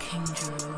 King Drew.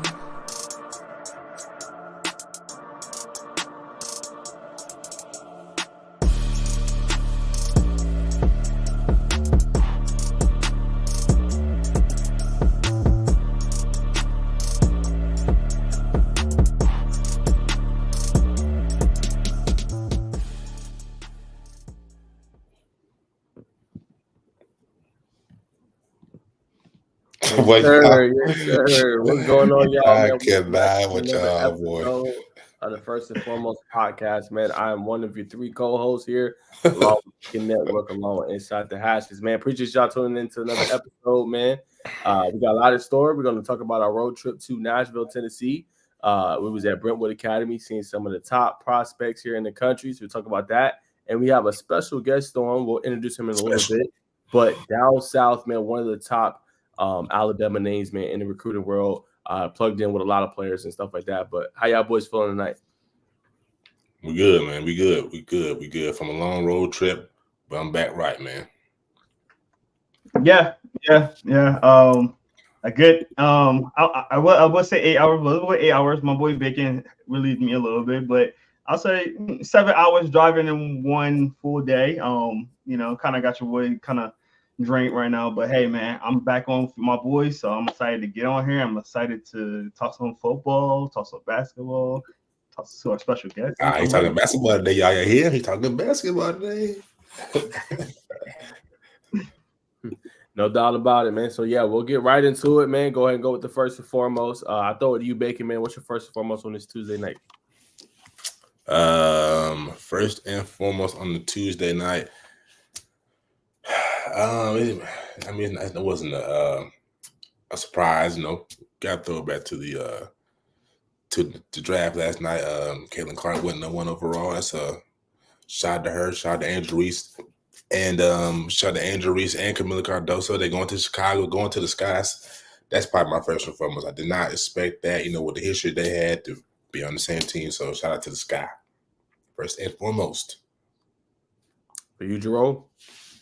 Yes, sir. Yes, sir. What's going on, y'all, I man? cannot with Another y'all, boy. episode of the First and Foremost podcast, man. I am one of your three co-hosts here, along with the network, along with Inside the Hashes, man. Appreciate y'all tuning into another episode, man. We got a lot of story. We're going to talk about our road trip to Nashville, Tennessee. We was at Brentwood Academy, seeing some of the top prospects here in the country. So we'll talk about that. And we have a special guest on. We'll introduce him in a little bit. But down south, man, one of the top Alabama names, man, in the recruiting world, plugged in with a lot of players and stuff like that. But how y'all boys feeling tonight? We good, man. We good. From a long road trip, but I'm back right, man. Yeah. I get. I would say 8 hours, but it was 8 hours. My boy Bacon relieved me a little bit, but I'll say 7 hours driving in one full day. Kind of got your boy kind of drained right now, but hey, man, I'm back on for my boys, so I'm excited to get on here. I'm excited to talk some football, talk some basketball, talk to our special guest. He's talking basketball today, y'all hear? He's talking basketball today. No doubt about it, man. So yeah, we'll get right into it, man. Go ahead and go with the first and foremost. I throw it to you, Bacon, man. What's your first and foremost on this Tuesday night? First and foremost on the Tuesday night. I mean, it wasn't a surprise, Got to throw it back to the draft last night. Caitlin Clark went No. 1 overall. That's a shout to her, shout to Angel Reese, and shout to Angel Reese and Camila Cardoso. They're going to Chicago, going to the skies. That's probably my first and foremost. I did not expect that, with the history they had, to be on the same team. So shout out to the sky, first and foremost. For you, Jerome?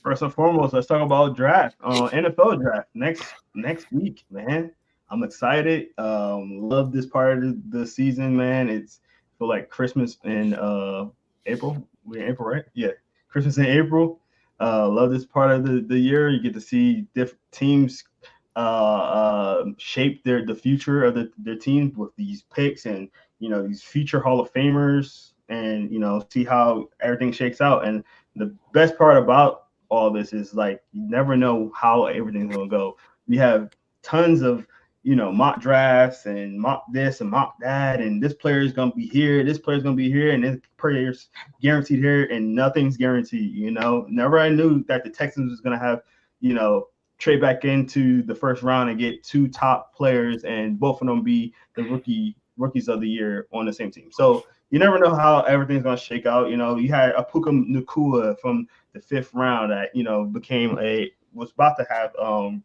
First and foremost, let's talk about draft, NFL draft next week, man. I'm excited. Love this part of the season, man. It's feel like Christmas in April. We're in April, right? Yeah, Christmas in April. Love this part of the year. You get to see different teams shape the future of their teams with these picks and these future Hall of Famers, and see how everything shakes out. And the best part about all this is, like, you never know how everything's gonna go. We have tons of mock drafts and mock this and mock that, and this player is gonna be here, this player's gonna be here, and this player's guaranteed here, and nothing's guaranteed. Never I knew that the Texans was gonna have trade back into the first round and get two top players, and both of them be the rookies of the year on the same team. So you never know how everything's going to shake out. You had Puka Nacua from the 5th round that, was about to have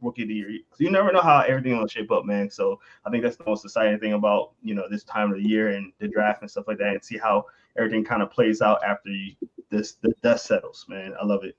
rookie of the year. So you never know how everything's going to shape up, man. So I think that's the most exciting thing about, this time of the year and the draft and stuff like that, and see how everything kind of plays out after the dust settles, man. I love it.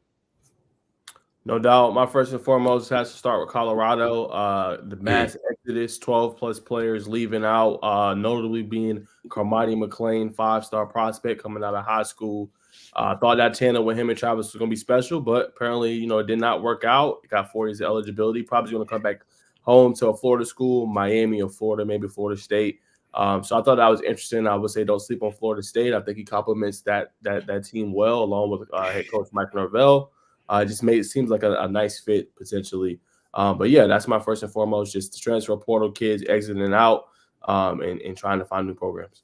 No doubt. My first and foremost has to start with Colorado. The mass exodus, 12-plus players leaving out, notably being Carmody McClain, 5-star prospect coming out of high school. Thought that tandem with him and Travis was going to be special, but apparently, it did not work out. He got 4 years of eligibility. Probably going to come back home to a Florida school, Miami or Florida, maybe Florida State. So I thought that was interesting. I would say don't sleep on Florida State. I think he complements that team well, along with head coach Mike Norvell. It seems like a nice fit potentially. But yeah, that's my first and foremost, just the transfer portal kids exiting out and trying to find new programs.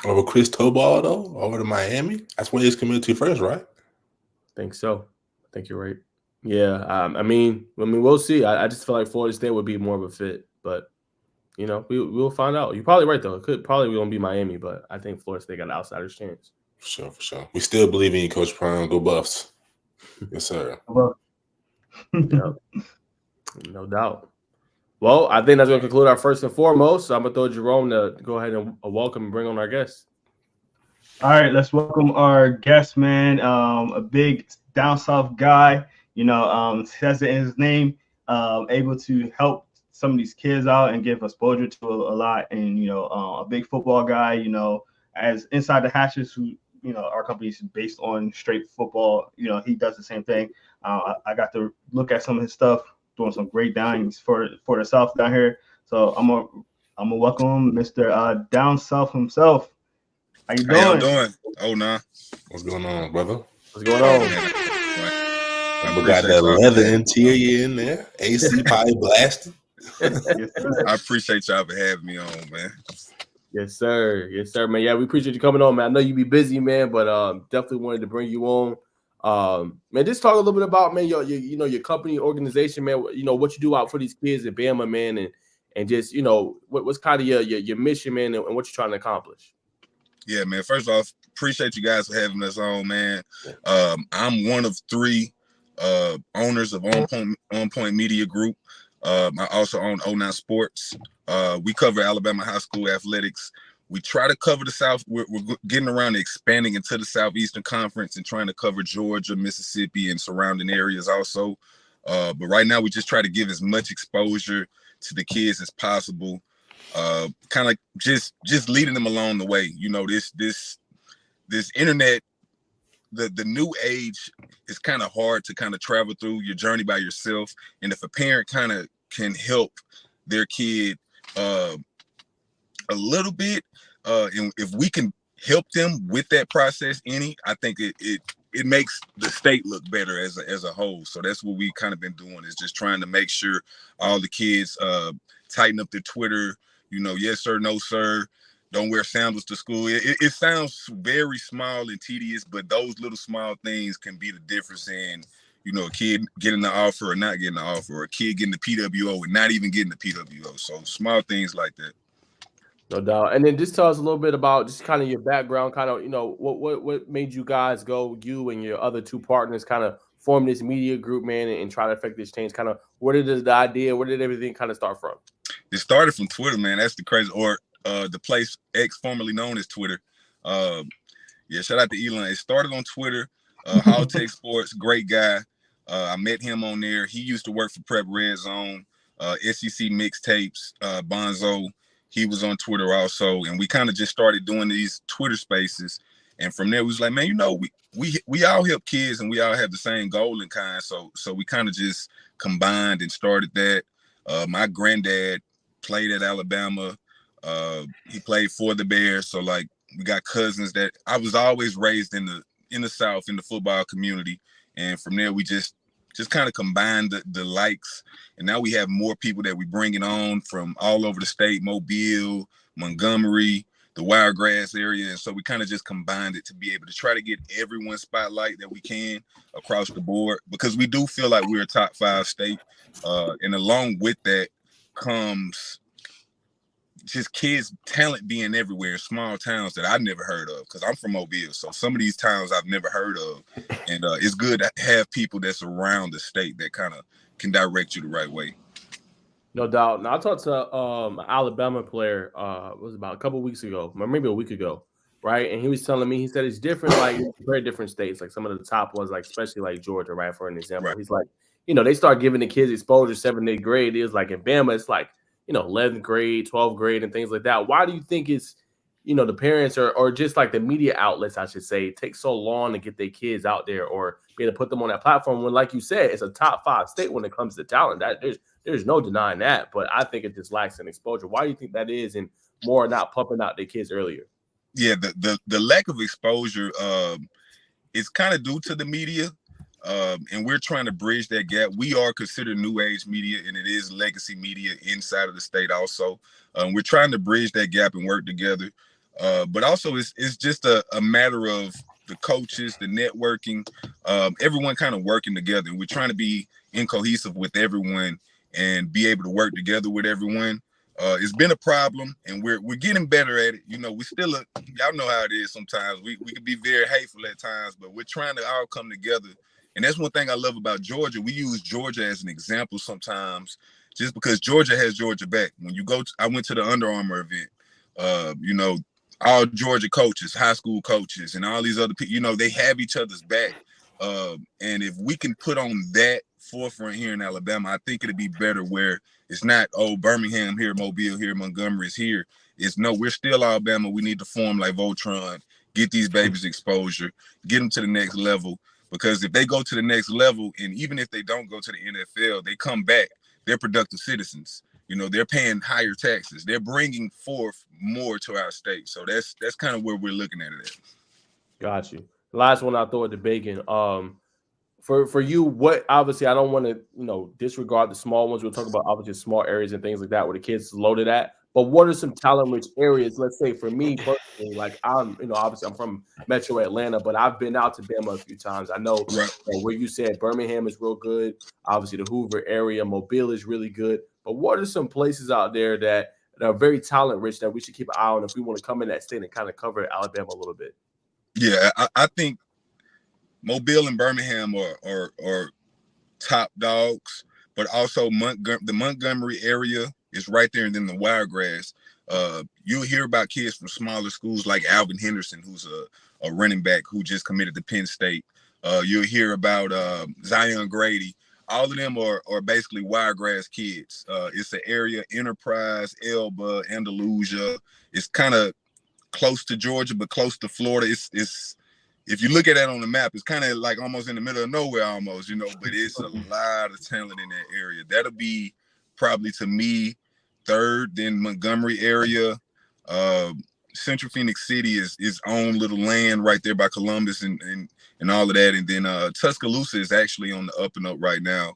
Over Chris Tobal, though, over to Miami. That's where he's committed to first, right? I think so. I think you're right. Yeah. I mean, we'll see. I just feel like Florida State would be more of a fit, but we'll find out. You're probably right, though. It could probably won't be Miami, but I think Florida State got an outsider's chance. For sure. We still believe in you, Coach Prime. Go Buffs. Yes, sir. Yep. No doubt. Well, I think that's going to conclude our first and foremost. So I'm going to throw Jerome to go ahead and welcome and bring on our guest. All right, let's welcome our guest, man. A big down south guy, says it in his name, able to help some of these kids out and give exposure to a lot. And a big football guy, as Inside the Hatches, who our company is based on straight football. He does the same thing. I got to look at some of his stuff, doing some great downings for the South down here. So I'm gonna welcome Mr. Down South himself. How you doing? How y'all doing? Oh, nah. What's going on, brother? What's going on? We got that leather interior in there. AC probably blasted. Yes, I appreciate y'all for having me on, man. Yes, sir. Yes, sir, man. Yeah, we appreciate you coming on, man. I know you be busy, man, but definitely wanted to bring you on. Man, just talk a little bit about, man, your company, organization, man. What you do out for these kids at Bama, man, and just what's kind of your mission, man, and what you're trying to accomplish. Yeah, man. First off, appreciate you guys for having us on, man. I'm one of 3 owners of On Point Media Group. I also own 09 Sports. We cover Alabama high school athletics. We try to cover the South. We're getting around to expanding into the Southeastern Conference and trying to cover Georgia, Mississippi, and surrounding areas also. But right now, we just try to give as much exposure to the kids as possible. Kind of just leading them along the way. This internet, the new age is kind of hard to kind of travel through your journey by yourself. And if a parent kind of can help their kid a little bit, and if we can help them with that process, I think it makes the state look better as a whole. So that's what we kind of been doing, is just trying to make sure all the kids tighten up their Twitter. Yes sir, no sir. Don't wear sandals to school. It sounds very small and tedious, but those little small things can be the difference in, a kid getting the offer or not getting the offer, or a kid getting the PWO and not even getting the PWO. So small things like that. No doubt. And then just tell us a little bit about just kind of your background, kind of, what made you guys you and your other 2 partners kind of form this media group, man, and try to affect this change. Kind of, where did the idea, where did everything kind of start from? It started from Twitter, man. That's the crazy, or the place X, formerly known as Twitter. Shout out to Elon. It started on Twitter. How Tech Sports, great guy. I met him on there. He used to work for Prep Red Zone, SEC Mixtapes, Bonzo. He was on Twitter also, and we kind of just started doing these Twitter spaces. And from there, we was like, man, we all help kids, and we all have the same goal in kind. So we kind of just combined and started that. My granddad played at Alabama. He played for the Bears. So like, we got cousins that I was always raised in the South, in the football community. And from there, we just kind of combined the likes. And now we have more people that we bringing on from all over the state, Mobile, Montgomery, the Wiregrass area. And so we kind of just combined it to be able to try to get everyone spotlight that we can across the board, because we do feel like we're a top 5 state. And along with that comes just kids' talent being everywhere in small towns that I never heard of, because I'm from Mobile. So some of these towns I've never heard of. And it's good to have people that's around the state that kind of can direct you the right way. No doubt. Now, I talked to an Alabama player, it was about a couple of weeks ago, maybe a week ago, right? And he was telling me, he said it's different, like very different states, like some of the top ones, like especially like Georgia, right? For an example, Right. He's like, they start giving the kids exposure 7th, 8th grade. It was like in Bama, it's like, 11th grade, 12th grade, and things like that. Why do you think it's, the parents or just like the media outlets, I should say, take so long to get their kids out there or be able to put them on that platform when, like you said, it's a top 5 state when it comes to talent? That there's no denying that, but I think it just lacks in exposure. Why do you think that is, and more not pumping out their kids earlier? Yeah, the lack of exposure is kind of due to the media. And we're trying to bridge that gap. We are considered new age media, and it is legacy media inside of the state also. We're trying to bridge that gap and work together. But also it's just a matter of the coaches, the networking, everyone kind of working together. We're trying to be cohesive with everyone and be able to work together with everyone. It's been a problem, and we're getting better at it. We still, y'all know how it is sometimes. We can be very hateful at times, but we're trying to all come together. And that's one thing I love about Georgia. We use Georgia as an example sometimes, just because Georgia has Georgia back. When you go, I went to the Under Armour event. All Georgia coaches, high school coaches, and all these other people, they have each other's back. And if we can put on that forefront here in Alabama. I think it'd be better where it's not, oh, Birmingham here, Mobile here, Montgomery is here. It's no, we're still Alabama. We need to form like Voltron, get these babies exposure, get them to the next level. Because if they go to the next level, and even if they don't go to the NFL, they come back, they're productive citizens. You know, they're paying higher taxes. They're bringing forth more to our state. So that's kind of where we're looking at it. Got you. Last one I'll throw at the bacon. For you, what obviously I don't want to disregard the small ones. We'll talk about obviously small areas and things like that where the kids loaded at. But what are some talent-rich areas? Let's say for me personally, like obviously I'm from Metro Atlanta, but I've been out to Bama a few times. I know where you said Birmingham is real good. Obviously the Hoover area, Mobile is really good. But what are some places out there that are very talent-rich that we should keep an eye on if we want to come in that state and kind of cover Alabama a little bit? Yeah, I think Mobile and Birmingham are top dogs, but also the Montgomery area is right there, and then the Wiregrass. You'll hear about kids from smaller schools like Alvin Henderson, who's a running back who just committed to Penn State. You'll hear about Zion Grady. All of them are basically Wiregrass kids. It's an area, Enterprise, Elba, Andalusia. It's kind of close to Georgia, but close to Florida. It's if you look at that on the map, it's kind of like almost in the middle of nowhere almost, but it's a lot of talent in that area. That'll be probably, to me, third. Then Montgomery area. Central Phoenix City is its own little land right there by Columbus and all of that. And then Tuscaloosa is actually on the up and up right now.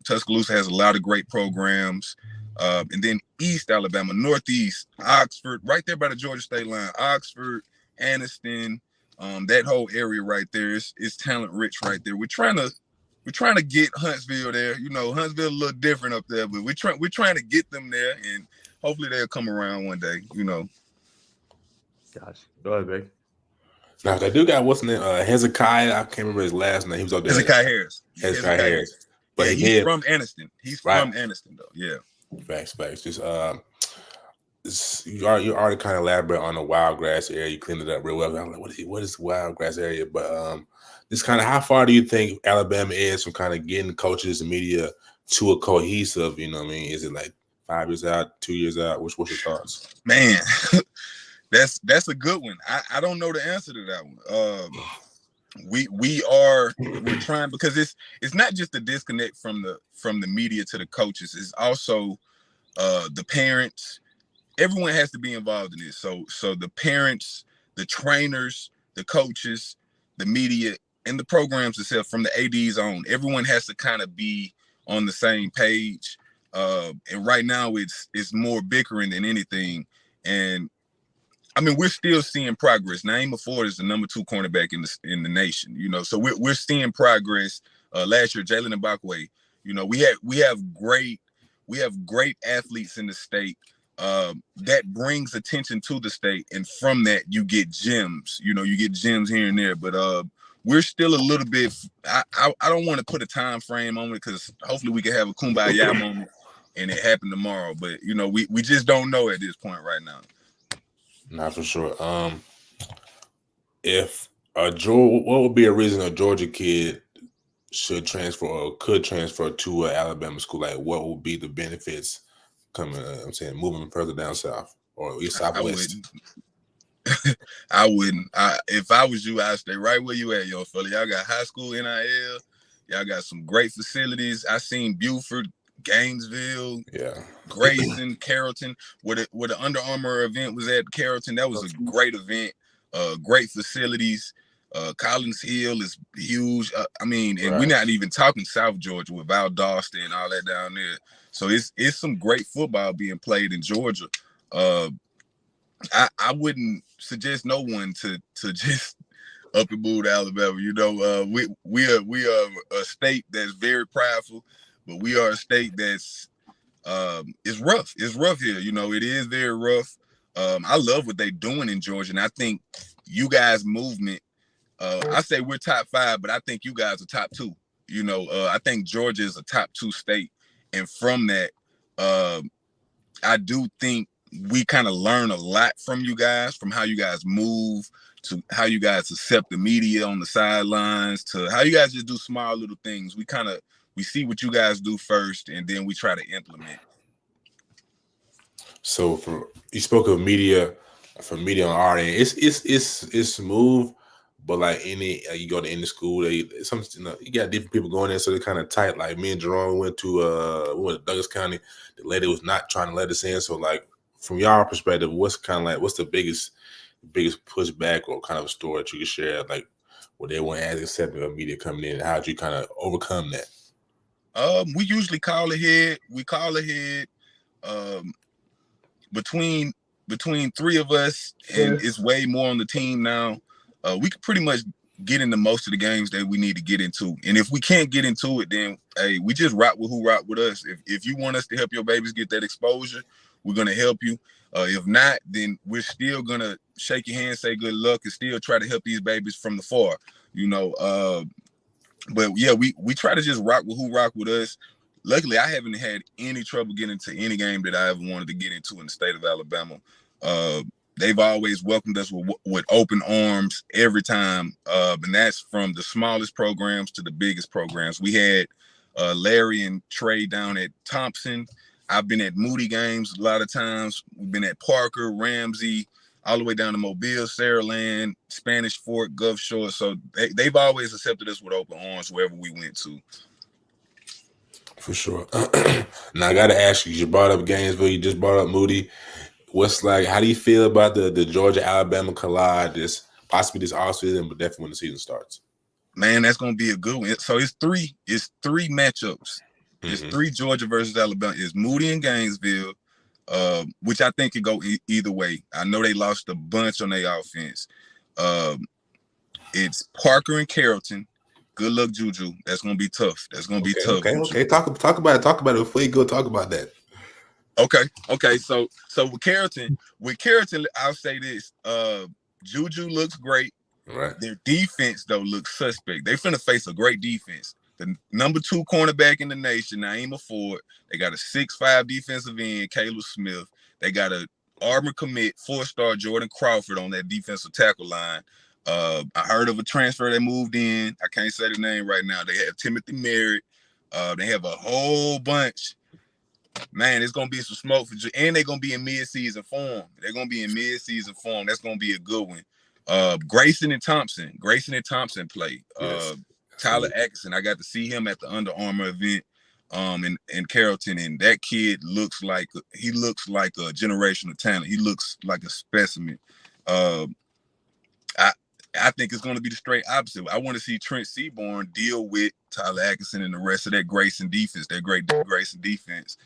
Tuscaloosa has a lot of great programs. And then East Alabama, Northeast, Oxford, right there by the Georgia state line. Oxford, Anniston, that whole area right there is talent rich right there. We're trying to get Huntsville there. Huntsville a little different up there, but we're trying to get them there, and hopefully they'll come around one day. Gosh, go ahead, Vic. Now I do got what's name? Hezekiah. I can't remember his last name. He was up there. Hezekiah Harris. Hezekiah Harris. But he's from Anniston. He's from Anniston, though. Yeah. Facts. Just you already kind of elaborate on the Wiregrass area. You cleaned it up real well. I'm like, what is the Wiregrass area? But just kind of how far do you think Alabama is from kind of getting coaches and media to a cohesive? Is it like 5 years out, 2 years out? What's your thoughts? Man, that's a good one. I don't know the answer to that one. We're trying, because it's not just the disconnect from the media to the coaches. It's also the parents. Everyone has to be involved in this. So the parents, the trainers, the coaches, the media, and the programs itself, from the ADs on, everyone has to kind of be on the same page. And right now it's more bickering than anything. And I mean, we're still seeing progress. Naeem Ford is the number 2 cornerback in the nation. So we're seeing progress. Last year, Jalen Mbakwe. We have great athletes in the state. That brings attention to the state, and from that you get gems. You get gems here and there, but we're still a little bit. I don't want to put a time frame on it, because hopefully we can have a kumbaya moment and it happen tomorrow. But we just don't know at this point right now. Not for sure. If what would be a reason a Georgia kid should transfer or could transfer to an Alabama school? Like, what would be the benefits coming? Moving further down south or east, southwest. I wouldn't. If I was you, I'd stay right where you at, yo, fella. Y'all got high school NIL. Y'all got some great facilities. I seen Buford, Gainesville, Grayson, Carrollton, where the Under Armour event was at Carrollton. That was a great event. Great facilities. Collins Hill is huge. We're not even talking South Georgia with Valdosta and all that down there. So it's some great football being played in Georgia. I wouldn't suggest no one to just up and move to Alabama. We are a state that's very prideful, but we are a state that's it's rough. It's rough here. It is very rough. I love what they're doing in Georgia, and I think you guys' movement. I say we're top 5, but I think you guys are top 2. I think Georgia is a top 2 state, and from that, I do think we kind of learn a lot from you guys, from how you guys move, to how you guys accept the media on the sidelines, to how you guys just do small little things. We kind of we see what you guys do first, and then we try to implement. So you spoke of media, from media on our end, it's smooth, but like you go to any school, you got different people going there, so they're kind of tight. Like me and Jerome went to Douglas County. The lady was not trying to let us in. So like from your perspective, what's the biggest pushback or kind of a story that you can share, like where they weren't as accepting of media coming in? How'd you kind of overcome that? We usually call ahead. We call ahead. Between three of us, and it's way more on the team now. We can pretty much get into most of the games that we need to get into. And if we can't get into it, then hey, we just rock with who rock with us. If you want us to help your babies get that exposure, we're gonna help you. If not, then we're still gonna shake your hand, say good luck, and still try to help these babies from the far. But yeah, we try to just rock with who rock with us. Luckily, I haven't had any trouble getting to any game that I ever wanted to get into in the state of Alabama. They've always welcomed us with open arms every time, and that's from the smallest programs to the biggest programs. We had Larry and Trey down at Thompson. I've been at Moody games a lot of times. We've been at Parker, Ramsey, all the way down to Mobile, Saraland, Spanish Fork, Gulf Shore. So they've always accepted us with open arms wherever we went to. For sure. Now I got to ask you brought up Gainesville, you just brought up Moody. How do you feel about the Georgia-Alabama collide possibly this offseason, but definitely when the season starts? Man, that's going to be a good one. So it's three matchups. It's three Georgia versus Alabama. It's Moody and Gainesville, which I think could go either way. I know they lost a bunch on their offense. It's Parker and Carrollton. Good luck, Juju. That's gonna be tough. That's gonna be tough. Okay. Talk about it. Talk about it before you go. Talk about that. Okay. So with Carrollton, I'll say this. Juju looks great. Right. Their defense though looks suspect. They finna face a great defense. The number 2 cornerback in the nation, Naima Ford. They got a 6'5" defensive end, Caleb Smith. They got a Auburn commit, 4-star Jordan Crawford on that defensive tackle line. I heard of a transfer that moved in. I can't say the name right now. They have Timothy Merritt. They have a whole bunch. Man, it's going to be some smoke for you. And they're going to be in mid-season form. That's going to be a good one. Grayson and Thompson play. Yes. Tyler Atkinson, I got to see him at the Under Armour event in Carrollton, and that kid looks like a generational talent. He looks like a specimen. I think it's going to be the straight opposite. I want to see Trent Seaborn deal with Tyler Atkinson and the rest of that Grayson defense, that great Grayson defense.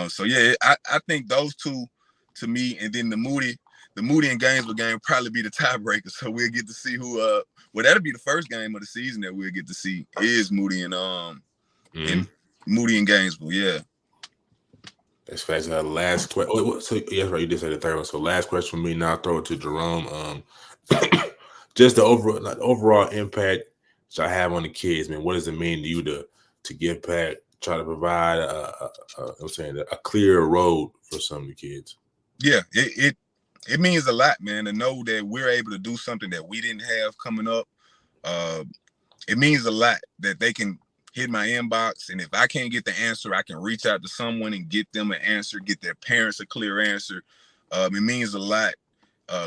So yeah, I think those two, to me, and then the Moody and Gainesville game will probably be the tiebreaker. So we'll get to see who. Well, that'll be the first game of the season that we'll get to see is Moody and Moody and Gainesville. Yeah. That's fast. Last question. So yes, right. You did say the third one. So last question for me. Now I'll throw it to Jerome. Just the overall impact that I have on the kids, man. What does it mean to you to give back, try to provide a clear road for some of the kids? Yeah, it means a lot, man, to know that we're able to do something that we didn't have coming up. It means a lot that they can hit my inbox, and if I can't get the answer, I can reach out to someone and get them an answer, get their parents a clear answer. It means a lot.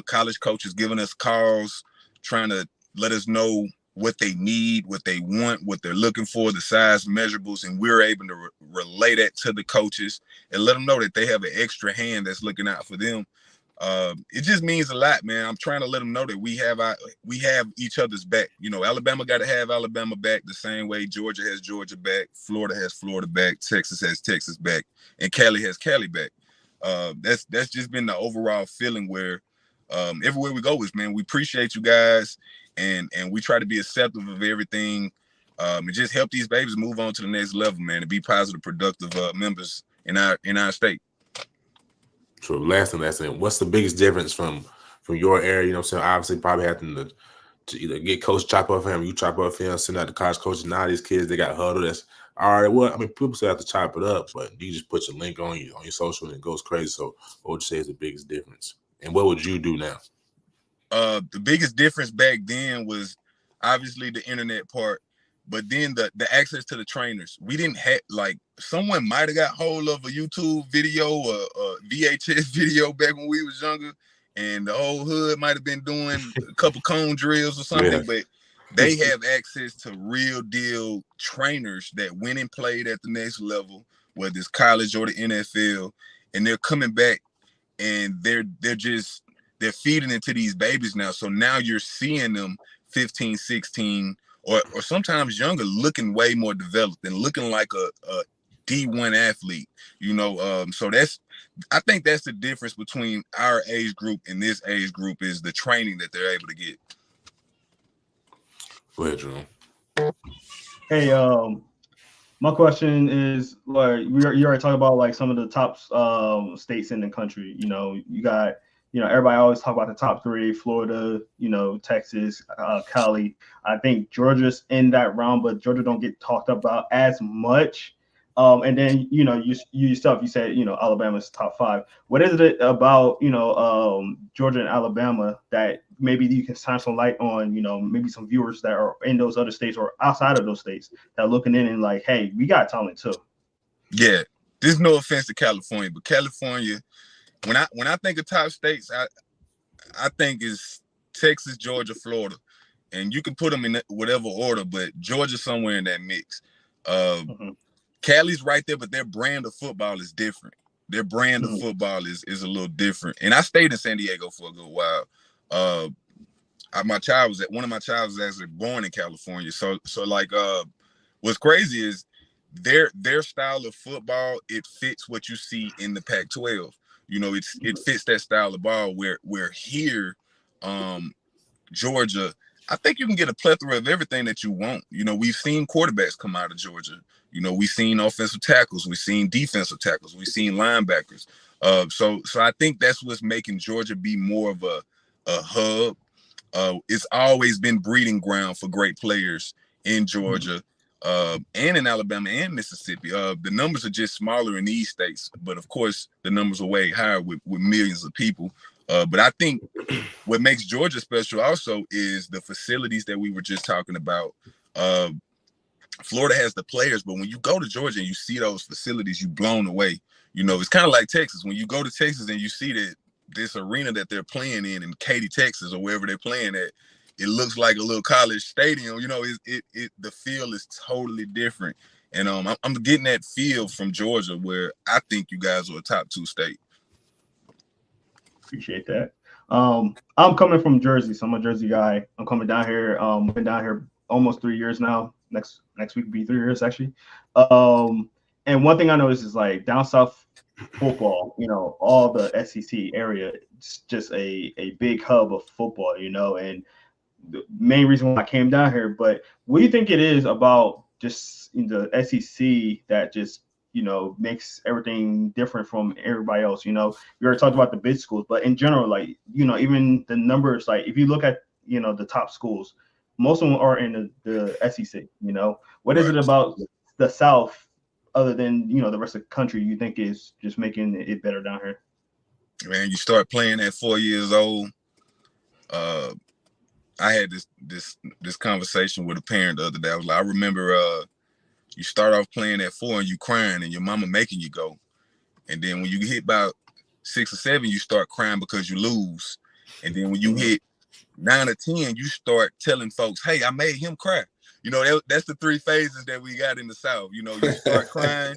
College coaches giving us calls, trying to let us know what they need, what they want, what they're looking for, the size measurables, and we're able to relay that to the coaches and let them know that they have an extra hand that's looking out for them. It just means a lot, man. I'm trying to let them know that we have each other's back. You know, Alabama got to have Alabama back the same way Georgia has Georgia back, Florida has Florida back, Texas has Texas back, and Cali has Cali back. That's just been the overall feeling where everywhere we go is, man, we appreciate you guys, and we try to be accepting of everything, and just help these babies move on to the next level, man, and be positive, productive members in our state. So last thing, what's the biggest difference from your area? You know what I'm saying? Obviously, probably having to either get coach chop up him, you chop up him, send out the college coaches. Now these kids, they got huddled. That's all right. Well, I mean, people still have to chop it up, but you just put your link on your social and it goes crazy. So what would you say is the biggest difference? And what would you do now? The biggest difference back then was obviously the internet part. But then the access to the trainers, we didn't have, like, someone might have got hold of a YouTube video or a VHS video back when we was younger, and the whole hood might have been doing a couple cone drills or something, but they have access to real deal trainers that went and played at the next level, whether it's college or the NFL, and they're coming back and they're feeding into these babies now. So now you're seeing them 15, 16, or sometimes younger, looking way more developed and looking like a D1 athlete, so I think that's the difference between our age group and this age group, is the training that they're able to get. Go ahead, Jerome. Hey, my question is, like, you already talked about like some of the top states in the country. You got, everybody always talk about the top three: Florida, Texas, Cali. I think Georgia's in that round, but Georgia don't get talked about as much. And then you yourself, you said Alabama's top 5. What is it about Georgia and Alabama that maybe you can shine some light on? Maybe some viewers that are in those other states or outside of those states that are looking in and like, hey, we got talent too. Yeah, there's no offense to California, but California, when I think of top states, I think it's Texas, Georgia, Florida, and you can put them in whatever order, but Georgia's somewhere in that mix. Cali's right there, but their brand of football is different. Their brand of football is a little different. And I stayed in San Diego for a good while. One of my child was actually born in California. So like, what's crazy is their style of football, it fits what you see in the Pac-12. It fits that style of ball where here, Georgia, I think you can get a plethora of everything that you want. We've seen quarterbacks come out of Georgia. We've seen offensive tackles, we've seen defensive tackles, we've seen linebackers. So I think that's what's making Georgia be more of a hub. It's always been breeding ground for great players in Georgia, and in Alabama and Mississippi. The numbers are just smaller in these states, but of course the numbers are way higher with millions of people. But I think what makes Georgia special also is the facilities that we were just talking about. Florida has the players, but when you go to Georgia and you see those facilities, you're blown away. It's kind of like Texas. When you go to Texas and you see that this arena that they're playing in Katy, Texas, or wherever they're playing at, it looks like a little college stadium. The feel is totally different. And I'm getting that feel from Georgia, where I think you guys are a top 2 state. Appreciate that. I'm coming from Jersey, so I'm a Jersey guy. I'm coming down here. Been down here almost 3 years now. Next week will be 3 years actually. And one thing I noticed is like down south football, all the SEC area, it's just a big hub of football, and the main reason why I came down here. But what do you think it is about just the SEC that just makes everything different from everybody else? We already talked about the big schools, but in general, like, even the numbers, like if you look at, the top schools, most of them are in the SEC, what is it about the South other than, the rest of the country you think is just making it better down here? Man, you start playing at 4 years old. I had this conversation with a parent the other day. I was like, I remember, you start off playing at 4 and you crying and your mama making you go. And then when you hit about 6 or 7, you start crying because you lose. And then when you hit 9 or 10, you start telling folks, hey, I made him cry. That's the 3 phases that we got in the South. You start crying,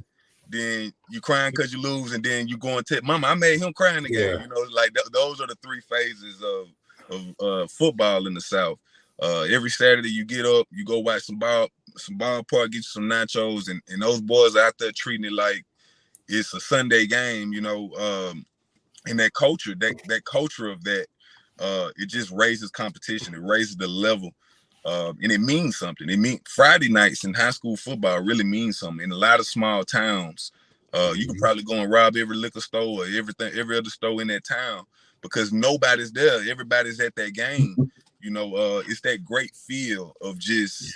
then you crying because you lose, and then you go and tell mama, I made him cry in the game. Those are the 3 phases of football in the South. Every Saturday you get up, you go watch some ballpark, get you some nachos, and those boys are out there treating it like it's a Sunday game, and that culture of that, it just raises competition. It raises the level, and it means something. Friday nights in high school football really means something. In a lot of small towns, you can probably go and rob every liquor store or every other store in that town because nobody's there. Everybody's at that game. It's that great feel of just,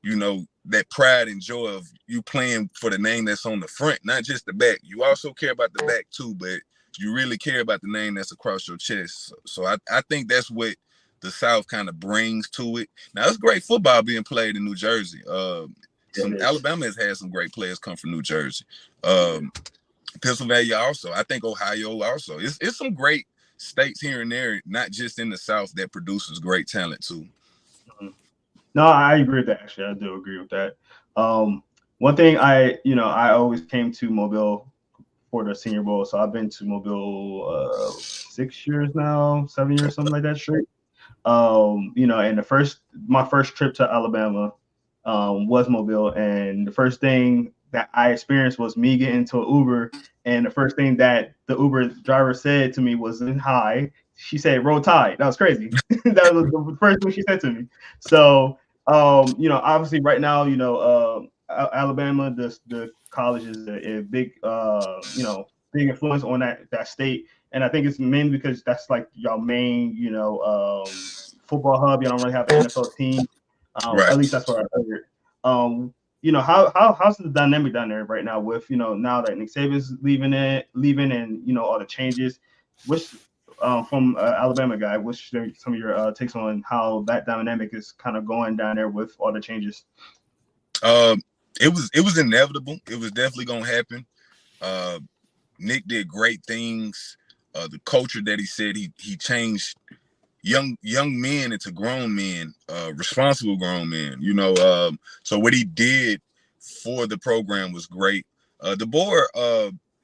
that pride and joy of you playing for the name that's on the front, not just the back. You also care about the back too, but you really care about the name that's across your chest. So I think that's what the South kind of brings to it. Now, it's great football being played in New Jersey. Alabama has had some great players come from New Jersey. Pennsylvania also. I think Ohio also. It's some great states here and there, not just in the South, that produces great talent too. No, I agree with that. Actually, I do agree with that. One thing I always came to Mobile for the Senior Bowl, so I've been to Mobile 6 years now, 7 years, something like that straight. And my first trip to Alabama was Mobile, and the first thing that I experienced was me getting into an Uber, and the first thing that the Uber driver said to me was "Hi." She said "Roll Tide." That was crazy. That was the first thing she said to me. So, obviously, right now, Alabama, the college is a big, big influence on that state, and I think it's mainly because that's like your main, football hub. You don't really have an NFL team. Right. At least that's what I heard. How's the dynamic down there right now with now that Nick Saban's leaving, and all the changes? Which from Alabama guy, what's some of your takes on how that dynamic is kind of going down there with all the changes? It was inevitable. It was definitely gonna happen. Nick did great things. The culture that he said he changed young men into grown men, responsible grown men. So what he did for the program was great. The board,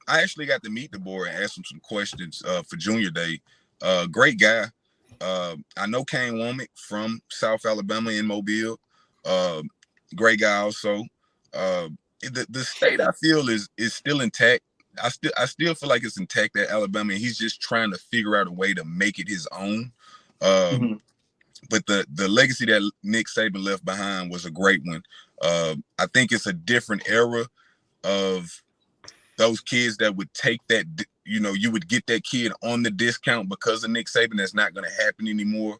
I actually got to meet the board and ask him some questions for Junior Day. Great guy. I know Kane Womack from South Alabama in Mobile. Great guy also. The state, I feel, is still intact. I still feel like it's intact at Alabama, and he's just trying to figure out a way to make it his own. But the legacy that Nick Saban left behind was a great one. I think it's a different era of those kids that would take that, you would get that kid on the discount because of Nick Saban. That's not going to happen anymore.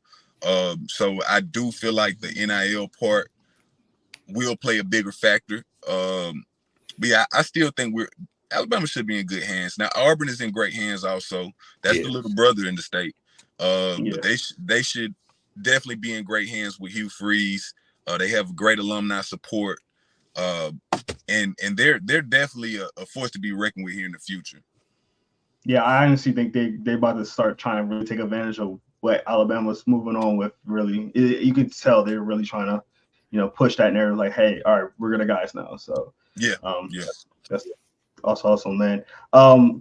So I do feel like the NIL part will play a bigger factor. But yeah, I still think Alabama should be in good hands. Now, Auburn is in great hands also. That's the little brother in the state. But they should definitely be in great hands with Hugh Freeze. They have great alumni support. And they're definitely a force to be reckoned with here in the future. Yeah, I honestly think they about to start trying to really take advantage of what Alabama's moving on with. Really, you could tell they're really trying to, push that narrative. Like, hey, all right, we're the guys now. So that's also awesome, man.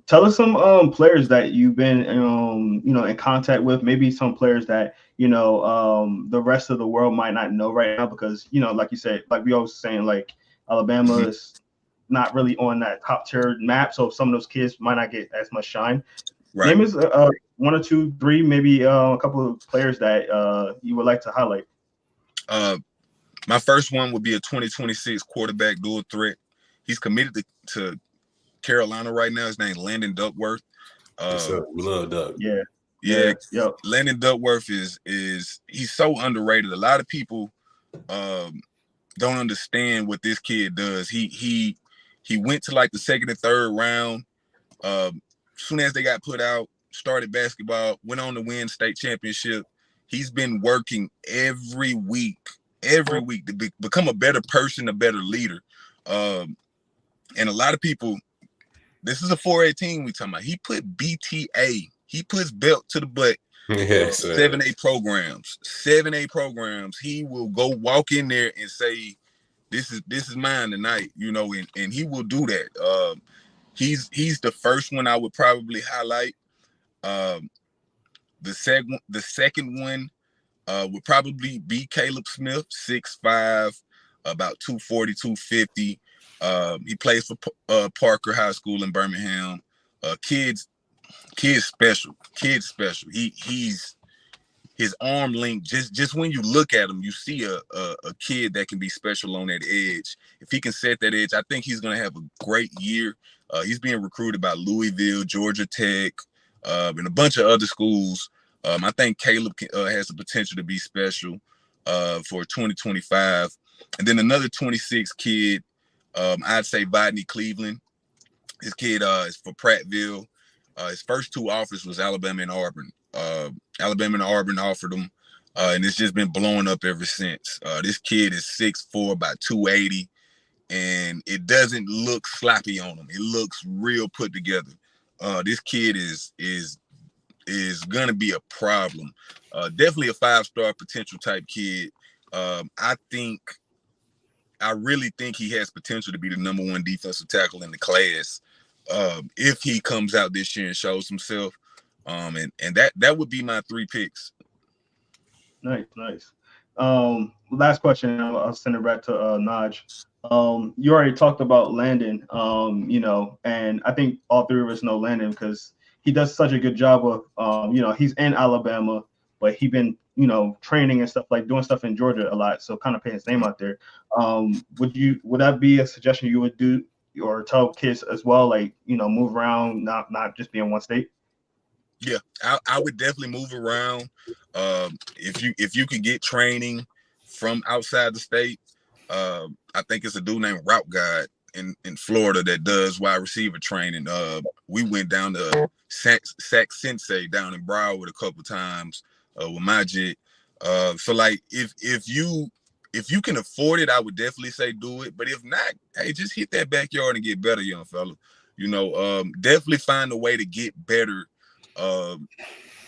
Tell us some players that you've been in contact with. Maybe some players that the rest of the world might not know right now because like you said, like we always saying, like Alabama is not really on that top tier map, so some of those kids might not get as much shine. Right. Name is one or two, three, maybe a couple of players that you would like to highlight. My first one would be a 2026 quarterback dual threat. He's committed to Carolina right now. His name is Landon Duckworth. We love Duck. Yeah. Yep. Landon Duckworth is he's so underrated. A lot of people don't understand what this kid does. He went to like the second and third round. Soon as they got put out, started basketball, went on to win state championship. He's been working every week to become a better person, a better leader. And a lot of people, this is a 418 we talking about. He put BTA. He puts belt to the butt. 7A programs. 7A programs. He will go walk in there and say, this is mine tonight, and he will do that. He's the first one I would probably highlight. The second one would probably be Caleb Smith, 6'5", about 240, 250. He plays for Parker High School in Birmingham. Kids special. He's his arm length. Just when you look at him, you see a kid that can be special on that edge. If he can set that edge, I think he's gonna have a great year. He's being recruited by Louisville, Georgia Tech, and a bunch of other schools. I think Caleb has the potential to be special for 2025. And then another 26 kid, I'd say Bodney Cleveland. This kid is for Prattville. His first two offers was Alabama and Auburn. Alabama and Auburn offered him. and it's just been blowing up ever since. This kid is 6'4", about 280, and it doesn't look sloppy on him. It looks real put together. This kid is gonna be a problem. Definitely a 5-star potential type kid. I really think he has potential to be the number 1 defensive tackle in the class if he comes out this year and shows himself. And that would be my 3 picks. Nice. Last question. I'll send it back to Naj. You already talked about Landon, and I think all 3 of us know Landon because he does such a good job of, he's in Alabama, but he's been, training and stuff, like doing stuff in Georgia a lot. So kind of put his name out there. Would that be a suggestion you would do or tell kids as well? Like, move around, not just be in one state. Yeah, I would definitely move around. If you can get training from outside the state, I think it's a dude named Route Guide in Florida that does wide receiver training. We went down to Sac Sensei down in Broward a couple times with my jet. So like if you can afford it, I would definitely say do it. But if not, hey, just hit that backyard and get better, young fella. Definitely find a way to get better. And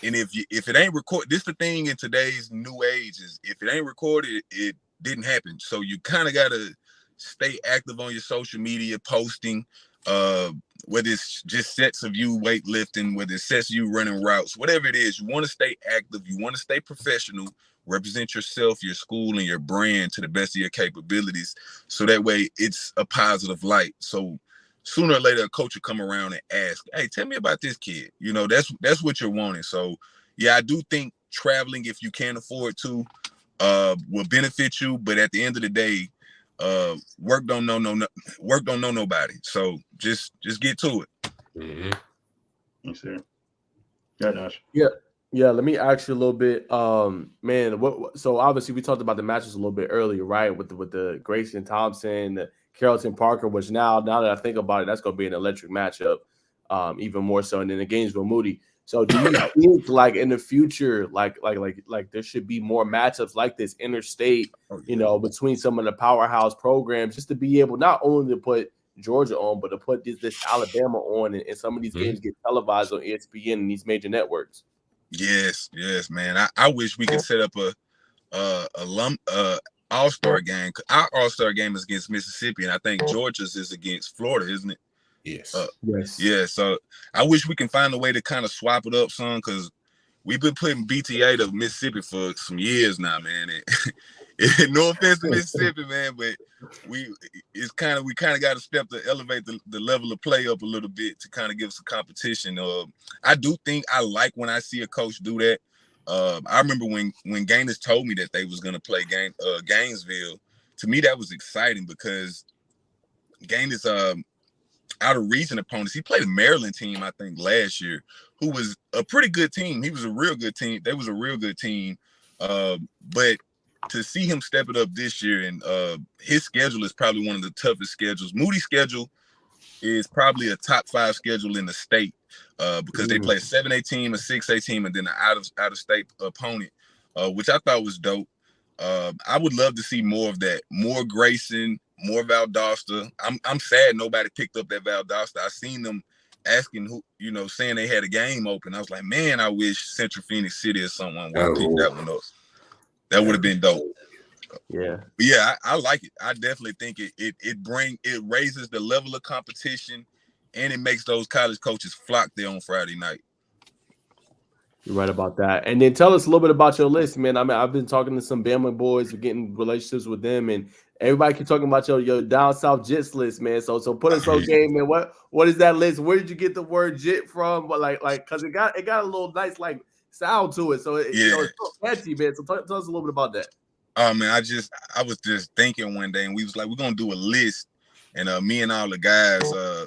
if it ain't recorded, this the thing in today's new age is if it ain't recorded, it didn't happen. So you kind of gotta stay active on your social media posting, whether it's just sets of you weightlifting, whether it's sets of you running routes, whatever it is, you want to stay active, you want to stay professional, represent yourself, your school, and your brand to the best of your capabilities. So that way it's a positive light. So sooner or later, a coach will come around and ask, hey, tell me about this kid. That's what you're wanting. So yeah, I do think traveling, if you can afford to, will benefit you. But at the end of the day, work don't know nobody. So just get to it. Mm-hmm. Yes, sir. Yeah, Josh. Yeah. Let me ask you a little bit, man. So obviously we talked about the matches a little bit earlier, right? With the Grayson Thompson, the Carrollton Parker, which now that I think about it, that's going to be an electric matchup, even more so. And then the Gainesville Moody. So do you think like in the future, like there should be more matchups like this interstate, between some of the powerhouse programs, just to be able not only to put Georgia on, but to put this Alabama on, and some of these games get televised on ESPN and these major networks. Yes, man. I wish we could set up a all-star game. Our all-star game is against Mississippi, and I think Georgia's is against Florida, isn't it? Yes. Yes. Yeah, so I wish we can find a way to kind of swap it up, son, because we've been putting BTA to Mississippi for some years now, man. No offense to Mississippi, man, but we kind of got to step to elevate the level of play up a little bit to kind of give some competition. I do think I like when I see a coach do that. I remember when Gaines told me that they was gonna play Gainesville. To me, that was exciting because Gaines out of region opponents. He played a Maryland team, I think, last year, who was a pretty good team. He was a real good team. They was a real good team. But to see him step it up this year, and his schedule is probably one of the toughest schedules. Moody's schedule is probably a top 5 schedule in the state because they play a 7A team, a 6A team, and then an out of state opponent, which I thought was dope. I would love to see more of that, more Grayson, more Valdosta. I'm sad nobody picked up that Valdosta. I seen them asking who, saying they had a game open. I was like, man, I wish Central Phoenix City or someone would have picked that one up. That would have been dope. Yeah. But yeah, I like it. I definitely think it raises the level of competition, and it makes those college coaches flock there on Friday night. You're right about that. And then tell us a little bit about your list, man. I mean, I've been talking to some Bama boys, getting relationships with them, and everybody keep talking about your down south Jits list, man. So put us on game, man. What is that list? Where did you get the word Jit from? But like, cause it got a little nice like sound to it. So it's so catchy, man. So tell us a little bit about that. Oh man, I was just thinking one day, and we was like, we're gonna do a list, and me and all the guys,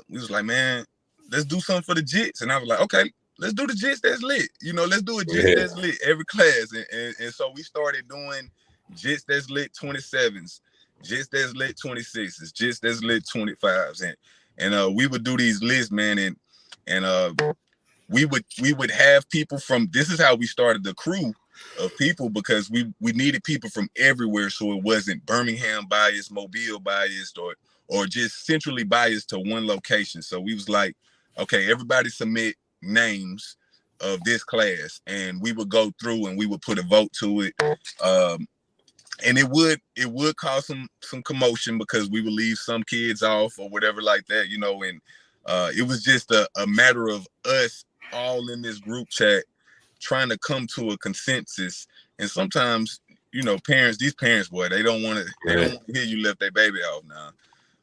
we was like, man, let's do something for the Jits, and I was like, okay, let's do the Jits that's lit, let's do a Jits that's lit every class, and so we started doing Jits that's lit 27s, Jits that's lit 26s, Jits that's lit 25s, and we would do these lists, man, and we would have people from. This is how we started the crew of people, because we needed people from everywhere, so it wasn't Birmingham biased, Mobile biased, or just centrally biased to one location. So we was like, okay, everybody submit names of this class, and we would go through and we would put a vote to it. And it would cause some commotion, because we would leave some kids off or whatever like that, you know. And it was just a matter of us all in this group chat trying to come to a consensus. And sometimes, you know, these parents, boy, they don't want to hear you left their baby off now.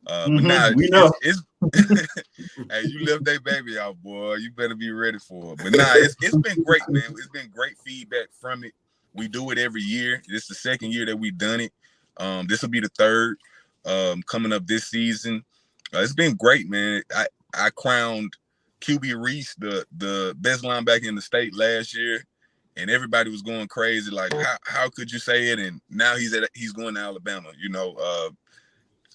But now we know. it's hey, you left their baby off, boy. You better be ready for it. But nah, it's been great, man. It's been great feedback from it. We do it every year. This is the second year that we've done it. This will be the third coming up this season. It's been great, man. I crowned QB Reese the best linebacker in the state last year, and everybody was going crazy. Like, how could you say it? And now he's going to Alabama, you know.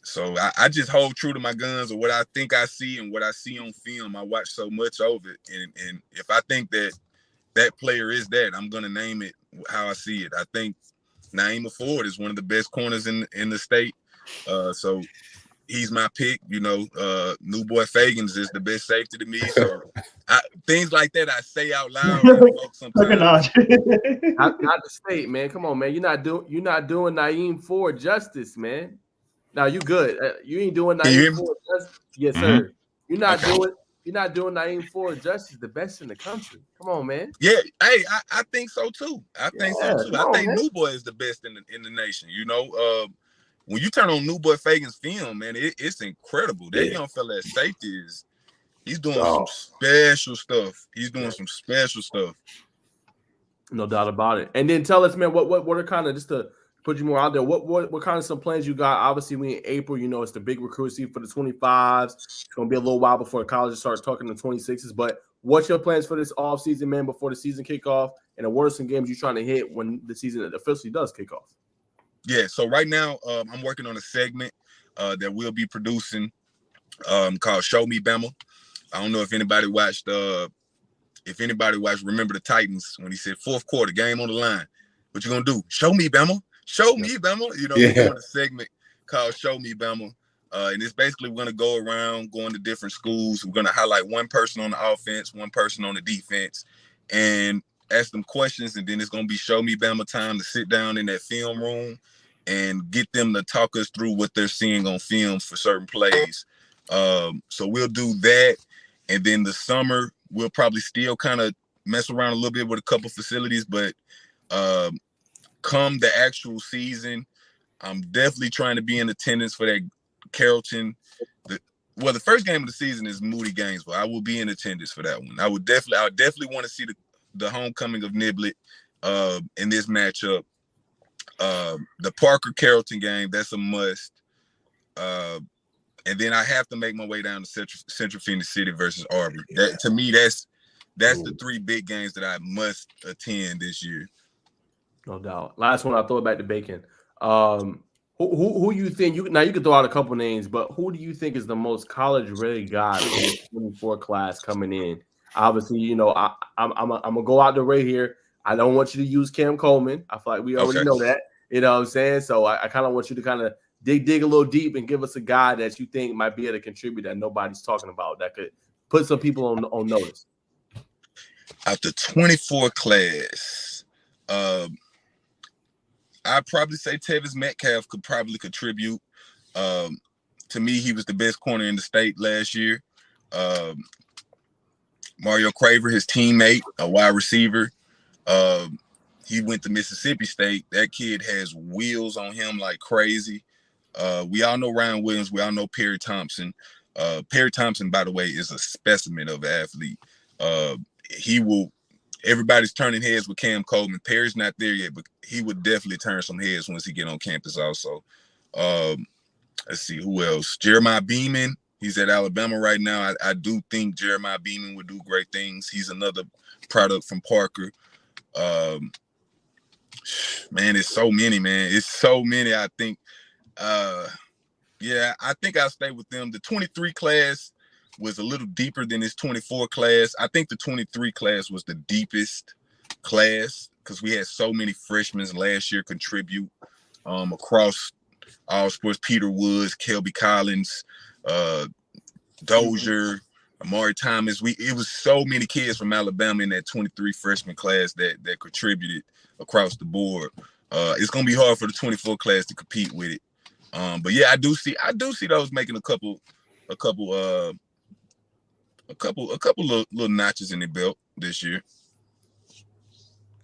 So I just hold true to my guns of what I think I see and what I see on film. I watch so much of it, and if I think that player is that, I'm gonna name it how I see it. I think Naeem Ford is one of the best corners in the state. So he's my pick. You know, New Boy Fagans is the best safety to me. So things like that I say out loud. Sometimes. Not the state, man. Come on, man. You're not doing Naeem Ford justice, man. Now you good. You ain't doing Naeem Ford justice. Yes, sir. You're not doing Naeem Ford justice. The best in the country. Come on, man. Yeah, hey, I think so too. I think New Boy is the best in the nation. You know, when you turn on New Boy Fagan's film, man, it's incredible. That young fella at safety he's doing some special stuff. He's doing some special stuff. No doubt about it. And then tell us, man, what are kind of, just to put you more out there, what kind of some plans you got? Obviously, we in April, you know, it's the big recruit season for the 25s. It's going to be a little while before colleges start talking to 26s. But what's your plans for this offseason, man, before the season kickoff? And what are some games you're trying to hit when the season officially does kick off? Yeah, so right now I'm working on a segment that we'll be producing called Show Me Bama. I don't know if anybody watched Remember the Titans when he said fourth quarter, game on the line. What you going to do? Show me Bama. Show me Bama. You know, we're doing a segment called Show Me Bama. And it's basically we're going to go around, going to different schools. We're going to highlight one person on the offense, one person on the defense, and ask them questions. And then it's going to be Show Me Bama time to sit down in that film room and get them to talk us through what they're seeing on film for certain plays. So we'll do that. And then the summer, we'll probably still kind of mess around a little bit with a couple facilities, but come the actual season, I'm definitely trying to be in attendance for that Carrollton. The first game of the season is Moody Gainesville. I will be in attendance for that one. I would definitely want to see the homecoming of Niblett in this matchup. The Parker Carrollton game, that's a must. And then I have to make my way down to Central Phoenix City versus Auburn. That, to me, that's the three big games that I must attend this year. No doubt. Last one, I'll throw it back to Bacon. Who you think now you can throw out a couple names, but who do you think is the most college ready guy in the 24 class coming in? Obviously, you know, I'm gonna go out the right here. I don't want you to use Cam Coleman. I feel like we already know that. You know what I'm saying? So I kind of want you to kind of dig a little deep and give us a guy that you think might be able to contribute that nobody's talking about, that could put some people on notice. Out the 24 class, I'd probably say Tevis Metcalf could probably contribute. To me, he was the best corner in the state last year. Mario Craver, his teammate, a wide receiver. He went to Mississippi State. That kid has wheels on him like crazy. We all know Ryan Williams. We all know Perry Thompson. Perry Thompson, by the way, is a specimen of an athlete. Everybody's turning heads with Cam Coleman. Perry's not there yet, but he would definitely turn some heads once he get on campus also. Let's see, who else? Jeremiah Beeman. He's at Alabama right now. I do think Jeremiah Beeman would do great things. He's another product from Parker. Man, it's so many, man. It's so many, I think. I think I'll stay with them. The 23 class, was a little deeper than this 24 class. I think the 23 class was the deepest class because we had so many freshmen last year contribute across all sports. Peter Woods, Kelby Collins, Dozier, Amari Thomas. It was so many kids from Alabama in that 23 freshman class that contributed across the board. It's gonna be hard for the 24 class to compete with it. But yeah, I do see those making a couple little notches in the belt this year.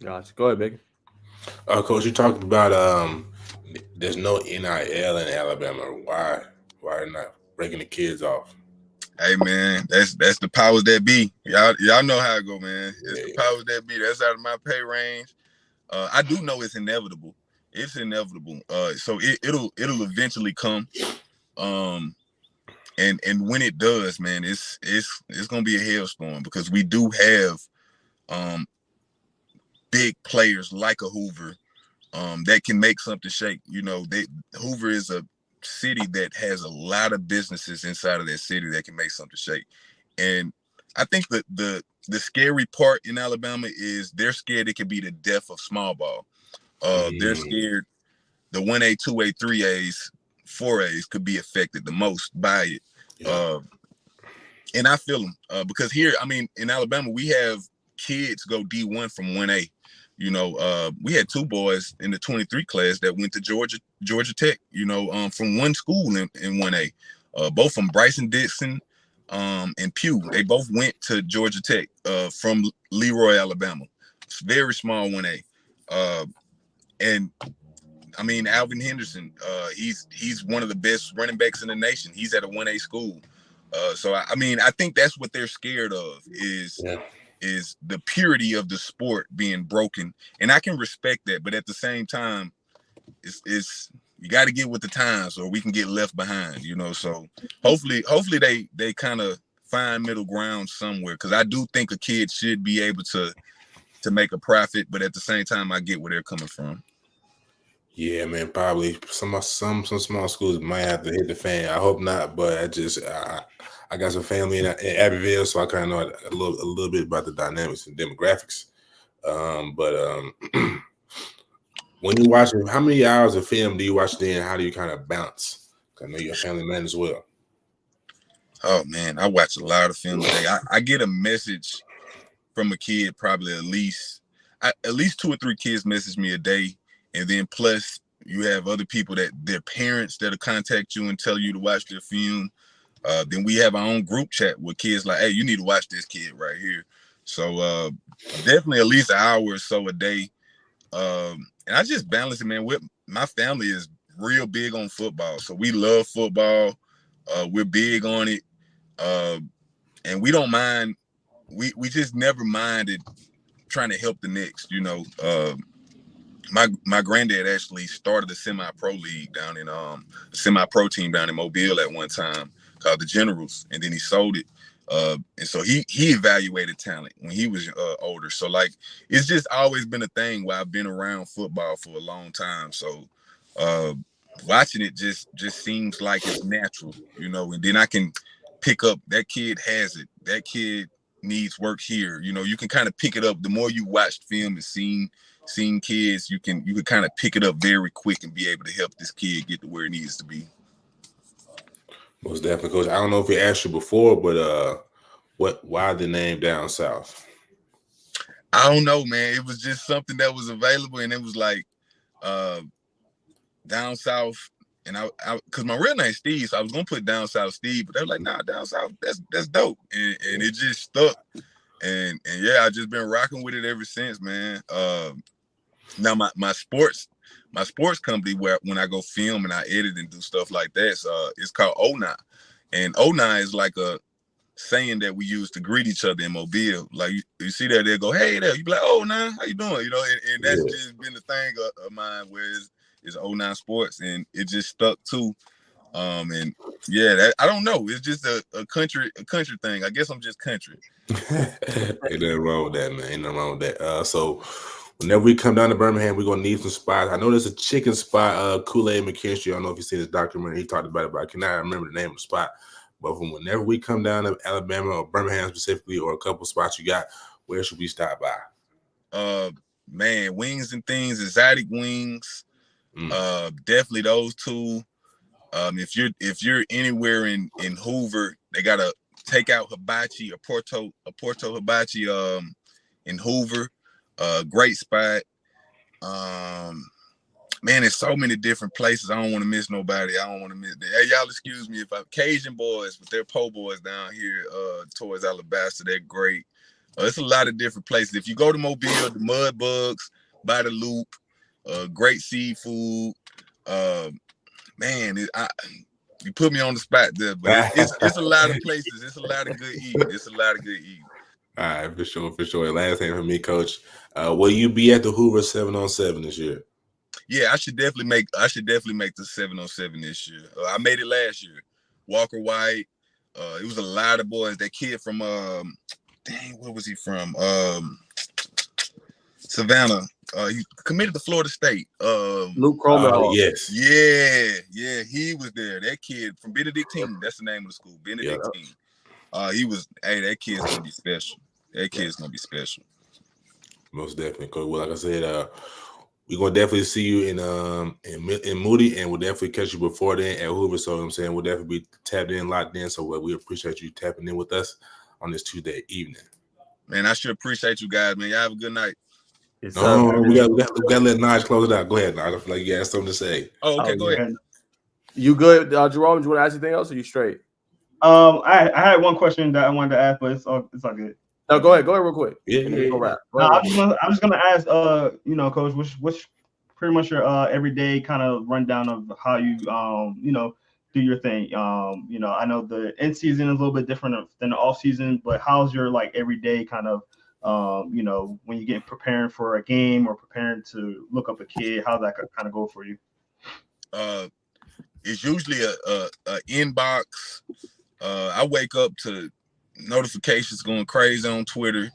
Gotcha. Go ahead, Big. Coach, you talked about there's no NIL in Alabama. Why not breaking the kids off? Hey man, that's the powers that be. Y'all know how it go, man. It's the powers that be. That's out of my pay range. I do know it's inevitable. It's inevitable. So it'll eventually come. And when it does, man, it's gonna be a hailstorm because we do have big players like a Hoover that can make something shake. You know, Hoover is a city that has a lot of businesses inside of that city that can make something shake. And I think that the scary part in Alabama is they're scared it could be the death of small ball. They're scared the 1A, 2A, 3As, 4As could be affected the most by it. Yeah. And I feel them because here, I mean, in Alabama, we have kids go D1 from 1A. You know, we had two boys in the 23 class that went to Georgia Tech, you know, from one school in 1A, both from Bryson Dixon and Pew. They both went to Georgia Tech from Leroy, Alabama. It's very small 1A. And I mean, Alvin Henderson, he's one of the best running backs in the nation. He's at a 1A school. So, I mean, I think that's what they're scared of is the purity of the sport being broken. And I can respect that. But at the same time, it's you got to get with the times or we can get left behind, you know. So hopefully they kind of find middle ground somewhere because I do think a kid should be able to make a profit. But at the same time, I get where they're coming from. Yeah, man, probably some small schools might have to hit the fan. I hope not, but I got some family in Abbeville, so I kind of know a little bit about the dynamics and demographics. When you watch it, how many hours of film do you watch then? How do you kind of bounce? I know you're a family man as well. Oh man, I watch a lot of film a day. I get a message from a kid probably at least 2 or 3 kids message me a day. And then plus you have other people that their parents that'll contact you and tell you to watch their film. Then we have our own group chat with kids like, hey, you need to watch this kid right here. So definitely at least an hour or so a day. And I just balance it, man. With my family is real big on football. So we love football. We're big on it. And we don't mind. We just never minded trying to help the next, you know. My granddad actually started a semi-pro league down in a semi-pro team down in Mobile at one time called the Generals, and then he sold it. And so he evaluated talent when he was older. So like it's just always been a thing where I've been around football for a long time. So watching it just seems like it's natural, you know. And then I can pick up that kid has it. That kid needs work here. You know, you can kind of pick it up. The more you watch film and seen kids, you can kind of pick it up very quick and be able to help this kid get to where it needs to be. Most definitely, Coach. I don't know if he asked you before, but why the name Down South? I don't know, man. It was just something that was available, and it was like Down South. And I because my real name's Steve, so I was gonna put Down South Steve, but they're like, nah, Down South, that's dope, and it just stuck. And yeah, I just been rocking with it ever since, man. Now my sports company when I go film and I edit and do stuff like that, it's called ONA. And ONA is like a saying that we use to greet each other in Mobile. Like you see that, they'll go, hey there, you be like, oh nah, how you doing? You know, and that's just been the thing of mine where it's 09 Sports, and it just stuck too. And yeah, that I don't know. It's just a country thing. I guess I'm just country. Ain't nothing wrong with that, man. Ain't nothing wrong with that. So whenever we come down to Birmingham, we're gonna need some spots. I know there's a chicken spot, Kool-Aid McKinstry. I don't know if you seen his documentary. He talked about it, but I cannot remember the name of the spot. But from whenever we come down to Alabama or Birmingham specifically, or a couple spots you got, where should we stop by? Man, Wings and Things, exotic wings. Definitely those two. If you're anywhere in Hoover, they got a takeout hibachi, a Porto hibachi in Hoover. Great spot. Man, there's so many different places. I don't want to miss nobody. I don't want to miss. Hey, y'all excuse me if I'm Cajun boys, but they're po' boys down here towards Alabaster. They're great. It's a lot of different places. If you go to Mobile, the Mud Bugs by the Loop, great seafood. Man, you put me on the spot there, but it's a lot of places. It's a lot of good eating. All right, for sure. Last thing for me, Coach. Will you be at the Hoover 7-on-7 this year? Yeah, I should definitely make the 7-on-7 this year. I made it last year. Walker White. It was a lot of boys. That kid from where was he from? Savannah. He committed to Florida State. Luke Cromer. Yes. Yeah, he was there. That kid from Benedictine. That's the name of the school, Benedictine. That kid's gonna be special. Most definitely, Coach. Well, like I said, we're gonna definitely see you in Moody, and we'll definitely catch you before then at Hoover. So I'm saying we'll definitely be tapped in, locked in. So we appreciate you tapping in with us on this Tuesday evening. Man, I should appreciate you guys, man. Y'all have a good night. Yes, we got to let Naj close it out. Go ahead, Naj. I feel like you got something to say. Oh, okay, go ahead. You good, Jerome? Do you want to ask anything else, or you straight? I had one question that I wanted to ask, but it's all good. No, go ahead real quick. Yeah. I'm just gonna ask, Coach, what's pretty much your everyday kind of rundown of how you do your thing. I know the end season is a little bit different than the off season, but how's your like everyday kind of when you get preparing for a game or preparing to look up a kid, how's that kind of go for you? It's usually a inbox. I wake up to notifications going crazy on Twitter.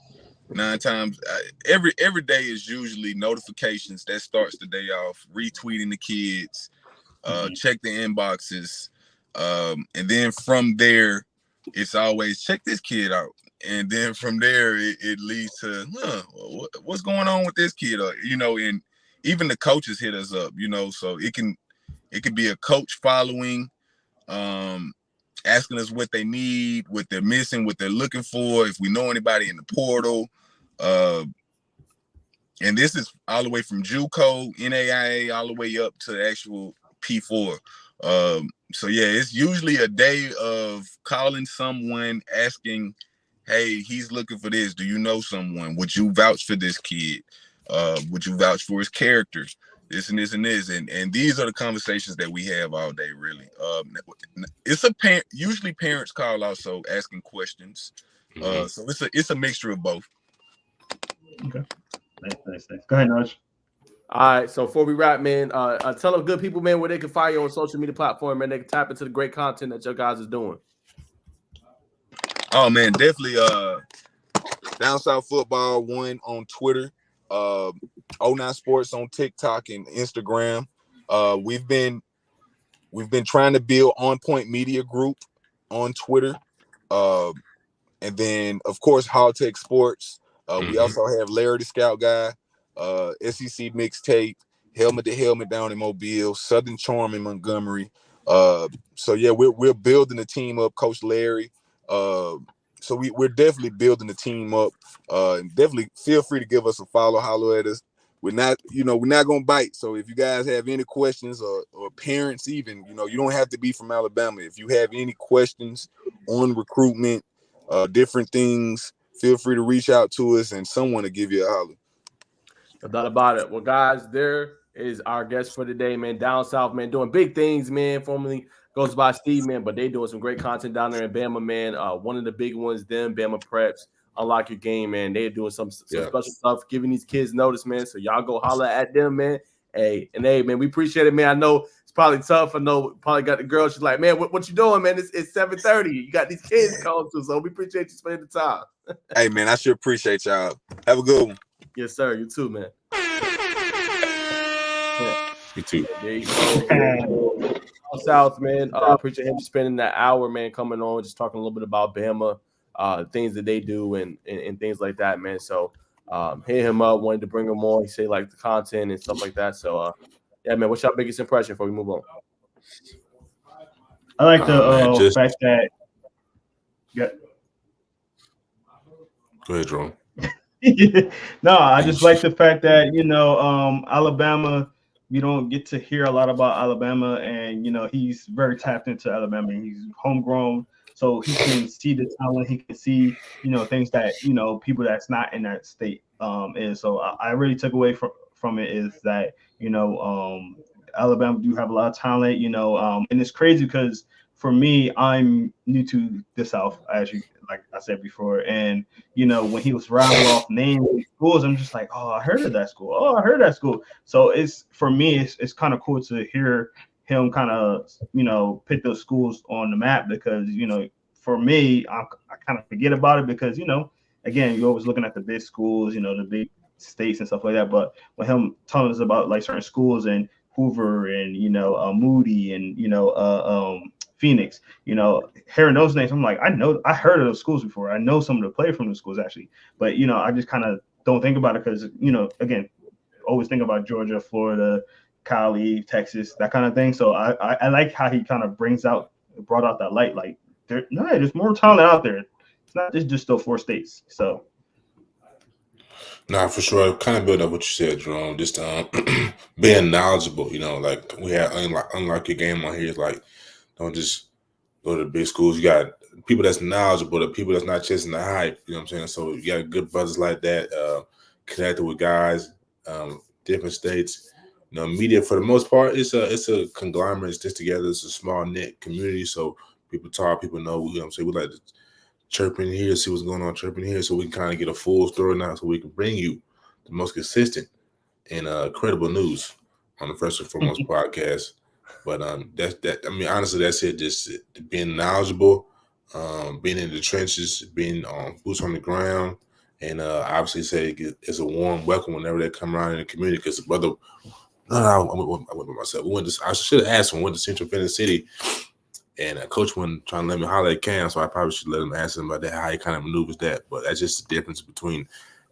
9 times every day is usually notifications that starts the day off, retweeting the kids, check the inboxes, and then from there it's always check this kid out, and then from there it leads to what's going on with this kid, and even the coaches hit us up, so it could be a coach following, asking us what they need, what they're missing, what they're looking for, if we know anybody in the portal. And this is all the way from JUCO, NAIA, all the way up to actual P4. So yeah, it's usually a day of calling someone, asking, hey, he's looking for this. Do you know someone? Would you vouch for this kid? Would you vouch for his characters? This and this and this, and these are the conversations that we have all day, really. It's usually parents call also asking questions. So it's a mixture of both. Okay. Nice. Go ahead, Naj. All right, so before we wrap, man, tell the good people, man, where they can find you on social media platform, and they can tap into the great content that your guys is doing. Oh man, definitely Down South Football 1 on Twitter. 09 Sports on TikTok and Instagram. We've been trying to build On Point Media Group on Twitter, and then of course Halltech Sports. We also have Larry the Scout Guy, SEC Mixtape, Helmet to Helmet down in Mobile, Southern Charm in Montgomery. So yeah, we're building the team up, Coach Larry. So we're definitely building the team up. And definitely feel free to give us a follow, holler at us. We're not gonna bite. So if you guys have any questions or parents even, you don't have to be from Alabama. If you have any questions on recruitment, different things, feel free to reach out to us and someone will give you a holler. No doubt about it. Well, guys, there is our guest for today, man. Down South, man, doing big things, man. Formerly goes by Steve, man, but they doing some great content down there in Bama, man. One of the big ones, them Bama Preps. Unlock your game, man. They're doing some special stuff, giving these kids notice, man. So y'all go holler at them, man. Hey, man, we appreciate it, man. I know it's probably tough. I know probably got the girl. She's like, man, what you doing, man? It's 7:30. You got these kids calling too, so we appreciate you spending the time. Hey, man, I sure appreciate y'all. Have a good one. Yes, sir. You too, man. You too. There you go. South, man. Appreciate him spending that hour, man, coming on, just talking a little bit about Bama, things that they do and things like that, man. So hit him up, wanted to bring him on. He said like the content and stuff like that. So yeah, man, what's your biggest impression before we move on? I like the fact that Go ahead, Jerome. No, I just like the fact that, Alabama, you don't get to hear a lot about Alabama, and, he's very tapped into Alabama. He's homegrown, so he can see the talent. He can see, things that, people that's not in that state. And so I really took away from it is that, Alabama do have a lot of talent, and it's crazy because for me, I'm new to the South, like I said before, and when he was rattling off names of schools, I'm just like, oh, I heard of that school. Oh, I heard that school. So it's kind of cool to hear him kind of put those schools on the map because for me, I kind of forget about it because again, you're always looking at the big schools, the big states and stuff like that. But when him telling us about like certain schools and Hoover and Moody and Phoenix, hearing those names, I'm like, I heard of those schools before. I know some of the players from the schools actually, but I just kind of don't think about it because again, always think about Georgia, Florida, Cali, Texas, that kind of thing. So I like how he kind of brought out that light. Like there's more talent out there. It's not just those 4 states. So. Nah, for sure. Kind of build up what you said, Jerome. Just being knowledgeable. Like we had unlock your game on here. Like don't just go to the big schools. You got people that's knowledgeable, the people that's not chasing the hype. You know what I'm saying? So you got good brothers like that, connected with guys, different states. Media for the most part, it's a conglomerate. It's just together. It's a small knit community. So people talk, people know. You know what I'm saying? We like to chirp in here, see what's going on, chirp in here, so we can kind of get a full story now, so we can bring you the most consistent and credible news on the First and Foremost podcast. But that. I mean, honestly, that's it. Just being knowledgeable, being in the trenches, being boots on the ground, and obviously say it's a warm welcome whenever they come around in the community. Because the brother, I went by myself. I should have asked him. Went to Central Penn City, and coach wasn't trying to let me holler at Cam, so I probably should let him ask him about that, how he kind of maneuvers that. But that's just the difference between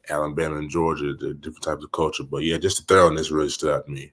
Alabama and Georgia, the different types of culture. But yeah, just the thoroughness really stood out to me.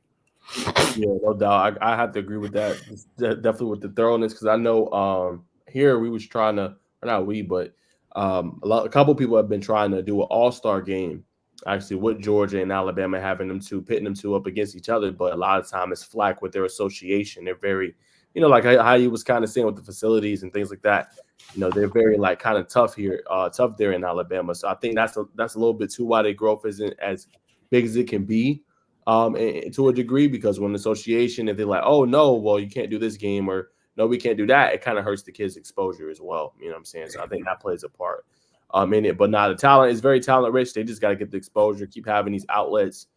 Yeah, no doubt. I have to agree with that. Definitely with the thoroughness, because I know here we was trying to, or not we, but a couple people have been trying to do an all-star game, actually, with Georgia and Alabama, pitting them two up against each other. But a lot of time it's flack with their association. They're very, like how you was kind of saying with the facilities and things like that. They're very like kind of tough there in Alabama. So I think that's a little bit too why their growth isn't as big as it can be. To a degree, because when the association, if they're like, oh no, well, you can't do this game, or no, we can't do that, it kind of hurts the kids' exposure as well. You know what I'm saying? So I think that plays a part in it. But now the talent is very talent rich. They just got to get the exposure, keep having these outlets,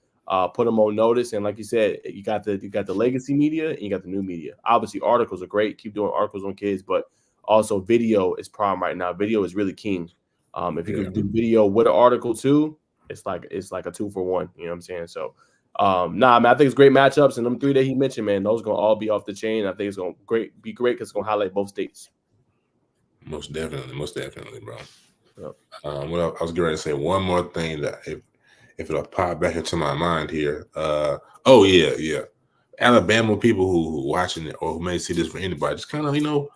put them on notice. And like you said, you got the legacy media and you got the new media. Obviously, articles are great. Keep doing articles on kids, but also video is prime right now. Video is really king. If you can do video with an article too, it's like a 2-for-1. You know what I'm saying? So. Man, I think it's great matchups, and them 3 that he mentioned, man, those gonna all be off the chain. I think it's gonna be great because it's gonna highlight both states. Most definitely, bro. Yep. I was getting ready to say one more thing that if it'll pop back into my mind here. Alabama people who watching it or who may see this for anybody, just kind of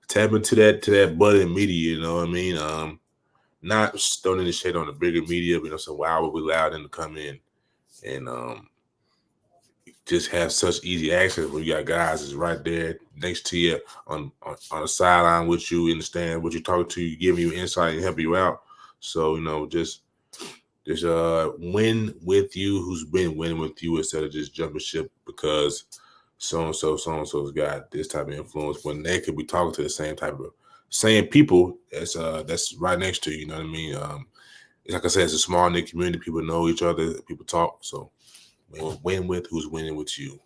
tap into that budding media. You know what I mean? Not throwing any shade on the bigger media, but so why would we allow them to come in and just have such easy access when you got guys that's right there next to you on the sideline with you, understand what you're talking to, you, giving you insight and help you out. So, just win with you who's been winning with you instead of just jumping ship because so-and-so's got this type of influence when they could be talking to the same people that's right next to you. You know what I mean? Like I said, it's a small knit community. People know each other. People talk. So win with who's winning with you.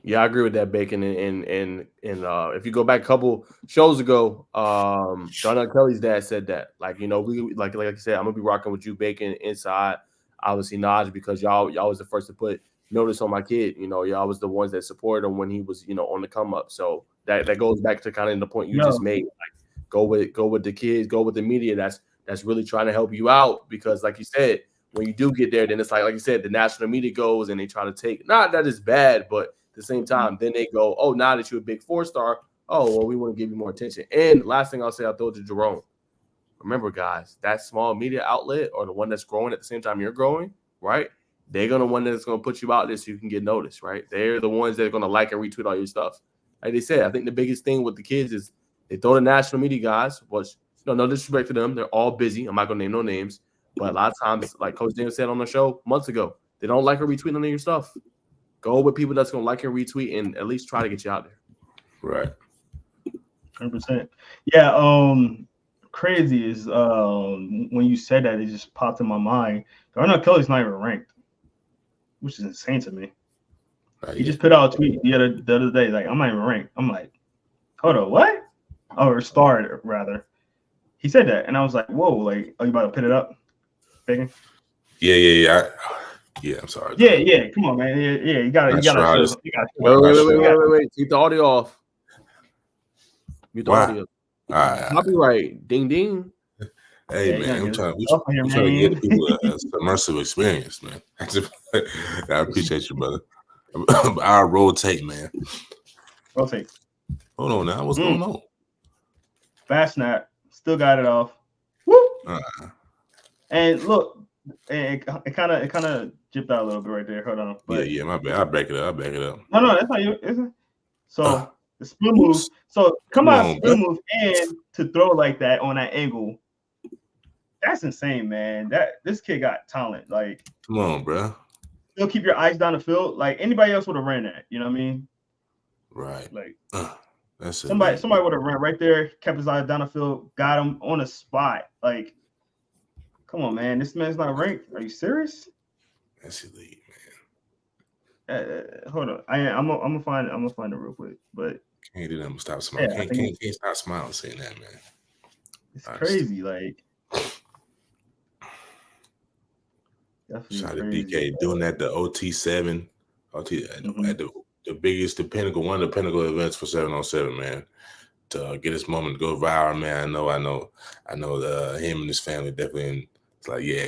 Yeah, I agree with that, Bacon. And if you go back a couple shows ago, Donnell Kelly's dad said that. Like, we like I said, I'm gonna be rocking with you, Bacon, inside. Obviously, Naj, because y'all was the first to put notice on my kid. You know, y'all was the ones that supported him when he was, you know, on the come up. So that goes back to kind of the point you just made. Like, go with the kids, go with the media. That's really trying to help you out, because, like you said, when you do get there, then it's like you said, the national media goes and they try to take. Not that it's bad, but at the same time, then they go, oh, now that you're a big 4-star, oh, well, we want to give you more attention. And last thing I'll say, I'll throw it to Jerome. Remember, guys, that small media outlet, or the one that's growing at the same time you're growing, right? They're going to one that's going to put you out there so you can get noticed, right? They're the ones that are going to like and retweet all your stuff. Like they said, I think the biggest thing with the kids is they throw the national media guys, which, no disrespect to them. They're all busy. I'm not going to name no names. But a lot of times, like Coach Daniel said on the show months ago, they don't like or retweet none of your stuff. Go with people that's going to like and retweet and at least try to get you out there. Right. 100%. Yeah. Crazy is when you said that, it just popped in my mind. Darnell Kelly's not even ranked, which is insane to me. He just put out a tweet the other day, like, I'm not even ranked. I'm like, hold on, what? Oh, or starred, rather. He said that, and I was like, whoa, like, are you about to put it up? Bacon? Yeah. I'm sorry. Yeah. Come on, man. Yeah. You gotta. Wait. Keep the audio off. Mute the audio. All right. Copyright. Ding ding. Hey, man, I'm trying to get people an immersive experience, man. I appreciate you, brother. Our rotate, man. Rotate. Hold on now. What's going on? Fast snap. Still got it off. Woo! And look, it kind of jipped out a little bit right there. Hold on. But yeah, my bad. I'll back it up. No, that's not you. Isn't it? So the spin move. So come out spin move and to throw like that on that angle. That's insane, man. This kid got talent. Like, come on, bro. Still keep your eyes down the field. Like, anybody else would have ran that. You know what I mean? Right. Like, that's somebody would have ran right there, kept his eyes down the field, got him on the spot. Like, come on, man. This man's not ranked. Are you serious? That's elite, man. Hold on. I'm gonna find it real quick. But can't do that. I'm gonna stop smiling. Can't stop smiling saying that, man. It's crazy. Like, shout out to DK doing that, the OT7, at the biggest, one of the pinnacle events for 7-on-7, man. To get this moment to go viral, man. I know him and his family definitely. It's like, yeah.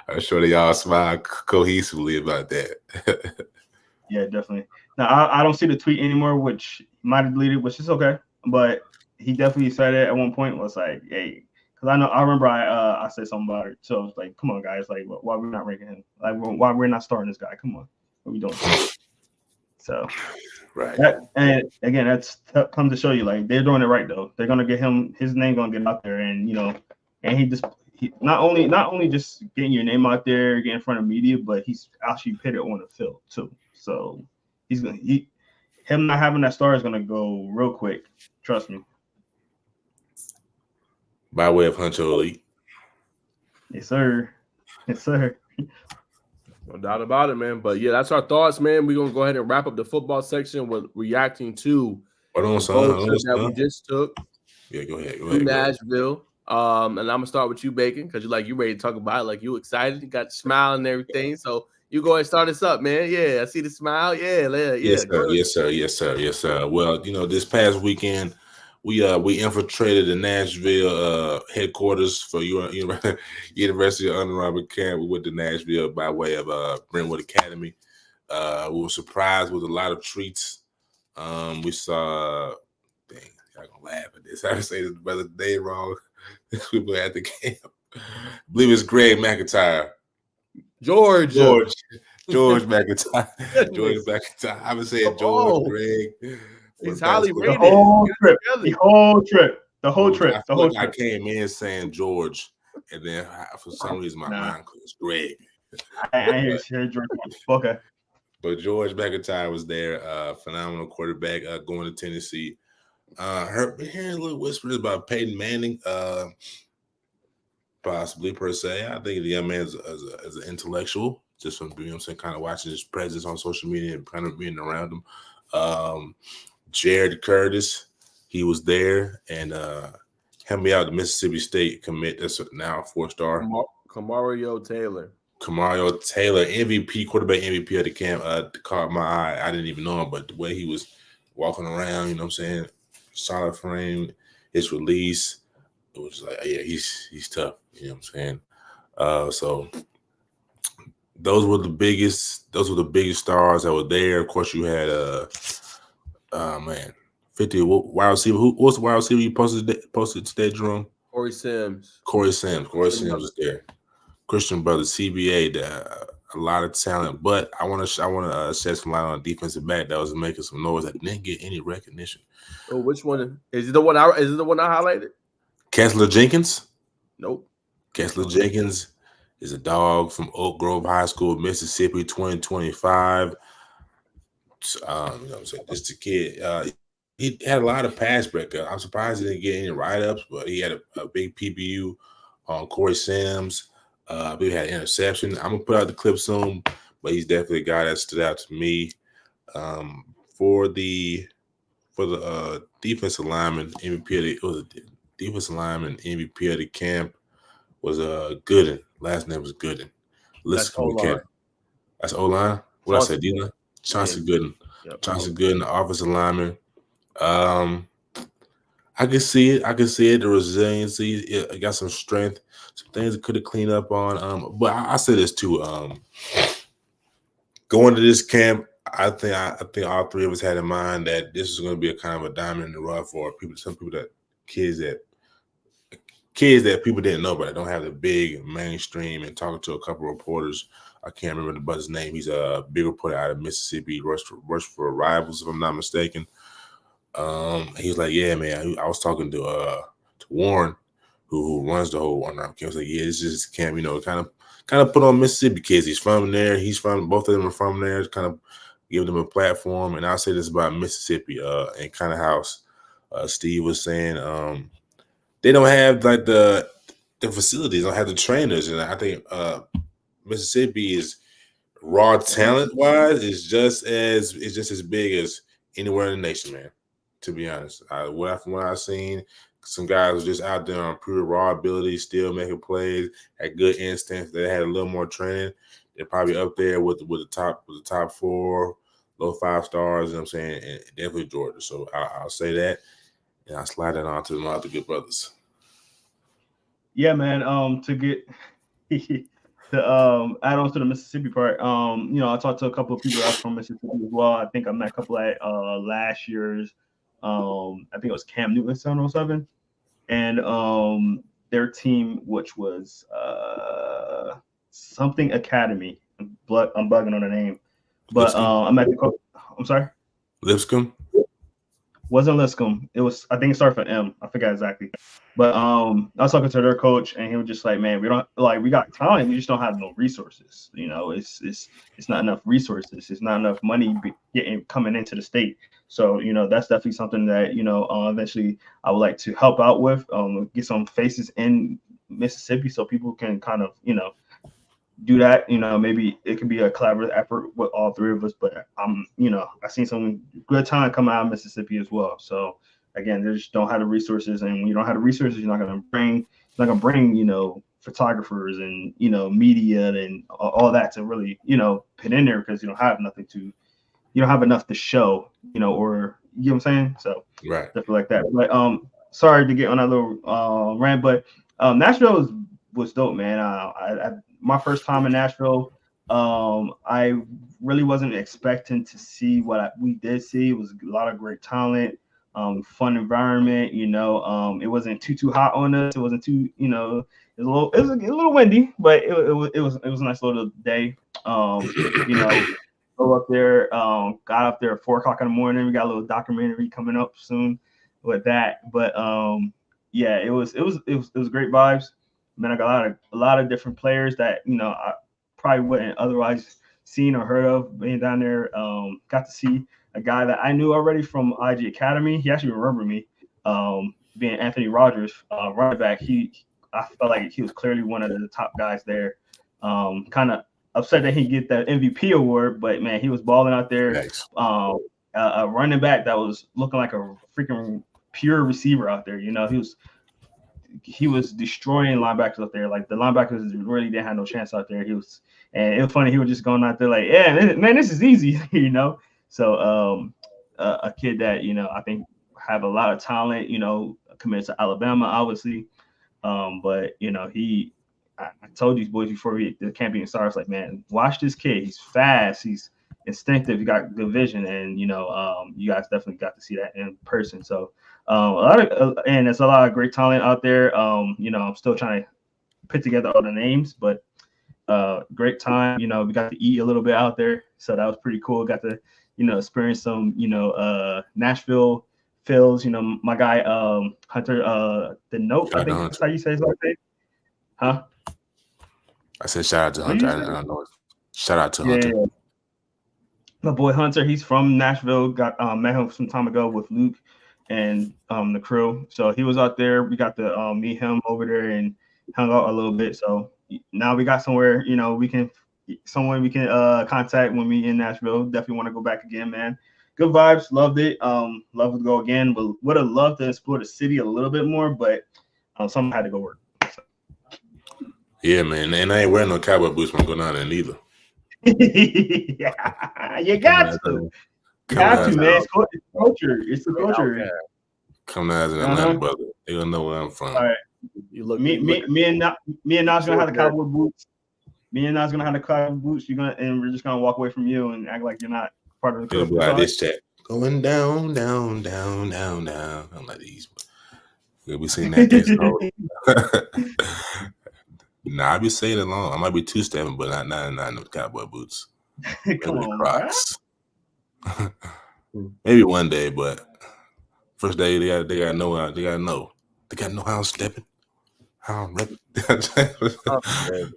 I'm sure they all smile cohesively about that. Yeah, definitely. Now I don't see the tweet anymore, which might have deleted, which is okay. But he definitely said it at one point. Was like, hey. Because I remember I said something about it. So I was like, come on, guys. Like, why we're not ranking him? Like, why we're not starting this guy? Come on. What are we doing? So, right. And again, that's come to show you, like, they're doing it right, though. They're going to get his name going to get out there. And, and he not only just getting your name out there, getting in front of media, but he's actually put it on the field, too. So, him not having that star is going to go real quick. Trust me. By way of Huncho Elite. Yes, sir. No doubt about it, man. But yeah, that's our thoughts, man. We're gonna go ahead and wrap up the football section with reacting to the road trip that we just took. Yeah, go ahead. To Nashville. And I'm gonna start with you, Bacon, because you ready to talk about it. Like, you excited, you got the smile and everything. So you go ahead and start us up, man. Yeah, I see the smile. Yeah. Yes, sir. Well, this past weekend, we infiltrated the Nashville headquarters for University of Under Robert Camp. We went to Nashville by way of Brentwood Academy. We were surprised with a lot of treats. We saw, dang, y'all gonna laugh at this. I say this brother name wrong. We were at the camp. I believe it's Greg McIntyre. George McIntyre. George McIntyre. I was saying George, Greg. He's highly rated. The whole trip. I came in saying George, and then for some reason my mind was Greg. I hear George. Okay. But George McIntyre was there, phenomenal quarterback, going to Tennessee. Hearing little whispers about Peyton Manning, possibly per se. I think the young man is an intellectual, just from kind of watching his presence on social media and kind of being around him. Jared Curtis, he was there, and helped me out, the Mississippi State commit. That's now 4-star. Kamario Taylor. Kamario Taylor, quarterback MVP of the camp, caught my eye. I didn't even know him, but the way he was walking around, you know what I'm saying? Solid frame, his release, it was like, yeah, he's tough. You know what I'm saying? So those were the biggest stars that were there. Of course, you had 50 wide receiver. What's the wide receiver you posted today, Jerome? Corey Sims. Corey Sims was there. Christian Brothers, CBA, a lot of talent. But I want to shed some light on a defensive back that was making some noise that didn't get any recognition. Oh, which one is it? The one I highlighted? Kessler Jenkins. Nope. Kessler Jenkins is a dog from Oak Grove High School, Mississippi, 2025. You know what I'm saying? Just a kid. He had a lot of pass breakup. I'm surprised he didn't get any write-ups, but he had a big PBU on Corey Sims. I believe he had an interception. I'm gonna put out the clip soon, but he's definitely a guy that stood out to me. For the defensive lineman MVP of the camp was Gooden. Last name was Gooden. That's O-line. That's O-line. What I said, D-line? Chauncey Gooden. Yep. Chauncey Gooden, the offensive lineman. I can see it. The resiliency. It got some strength. Some things it could have cleaned up on. But I say this too. Going to this camp, I think all three of us had in mind that this is going to be a kind of a diamond in the rough for kids that people didn't know, but that don't have the big mainstream. And talking to a couple of reporters, I can't remember the brother's name. He's a big reporter out of Mississippi, rushed for Rivals, if I'm not mistaken. He was like, "Yeah, man." I was talking to Warren, who runs the whole one-round camp. I was like, "Yeah, this is camp, kind of put on Mississippi kids. He's from there. Both of them are from there. Kind of give them a platform." And I'll say this about Mississippi, and kind of how Steve was saying, they don't have like the facilities, don't have the trainers, and I think Mississippi is raw talent wise is just as big as anywhere in the nation, man. To be honest, from what I've seen, some guys were just out there on pure raw ability, still making plays, had good instincts. They had a little more training. They're probably up there with the top 4, low 5 stars. You know what I'm saying? And definitely Georgia. So I'll say that, and I'll slide that on to my other good brothers. Yeah, man. To get to add on to the Mississippi part, I talked to a couple of people out from Mississippi as well. I think I met a couple at last year's. I think it was Cam Newton 707, and their team, which was something Academy. I'm bugging on the name, but I'm at the coach. I'm sorry, Lipscomb. Wasn't Lipscomb. It was, I think it started for M. I forgot exactly. But I was talking to their coach, and he was just like, "Man, we got talent, we just don't have no resources. It's not enough resources. It's not enough money coming into the state. So that's definitely something that eventually I would like to help out with. Get some faces in Mississippi so people can kind of do that. Maybe it could be a collaborative effort with all three of us. But I seen some good talent coming out of Mississippi as well. So again, they just don't have the resources, and when you don't have the resources, you're not gonna bring photographers and media and all that to really put in there, because you don't have enough to show, or you know what I'm saying. So right, stuff like that. But sorry to get on that little rant, but Nashville was dope, man. I my first time in Nashville, I really wasn't expecting to see what we did see. It was a lot of great talent, fun environment. It wasn't too hot on us. It wasn't too, it was a little windy, but it was a nice little day. Go up there, got up there at 4:00 in the morning. We got a little documentary coming up soon with that. But yeah, it was great vibes. Man, I got a lot of different players that I probably wouldn't otherwise seen or heard of being down there. Got to see a guy that I knew already from IG Academy. He actually remembered me, being Anthony Rogers, running back. I felt like he was clearly one of the top guys there. Kind of upset that he get that MVP award, but man, he was balling out there. Nice. A running back that was looking like a freaking pure receiver out there. He was he was destroying linebackers out there. Like the linebackers really didn't have no chance out there. And it was funny. He was just going out there like, yeah, man, this is easy, you know. So a kid that I think have a lot of talent, committed to Alabama, obviously. But I told these boys before the camp even started, like, man, watch this kid. He's fast. He's instinctive. He got good vision, and you guys definitely got to see that in person. So and there's a lot of great talent out there. I'm still trying to put together all the names, but great time. We got to eat a little bit out there, so that was pretty cool. Got to experience some Nashville feels. My guy Hunter the Note. I think that's how you say his last name. Huh? I said shout out to Hunter. I don't know. Shout out to Hunter. Yeah. My boy Hunter, he's from Nashville. Got met him some time ago with Luke and the crew. So he was out there. We got to meet him over there and hung out a little bit. So now we got somewhere, we can contact when we in Nashville. Definitely want to go back again, man. Good vibes, loved it. Love to go again. But would have loved to explore the city a little bit more, but something had to go work. Yeah, man, and I ain't wearing no cowboy boots when I'm going down there neither. Yeah, you got to. You have to, man. It's culture. It's the culture. Come down as an Atlanta brother. They gonna know where I'm from. All right. Me and Nas gonna have the cowboy boots. Me and Nas gonna have the cowboy boots. And we're just gonna walk away from you and act like you're not part of the crew. Like this chat going down, down, down, down, down. I'm like these. We'll be seeing that case. Nah, I be saying it long. I might be two-stepping, but not in the cowboy boots. Come on, Crocs. Maybe one day, but first day they gotta know how I'm stepping, how I'm repping.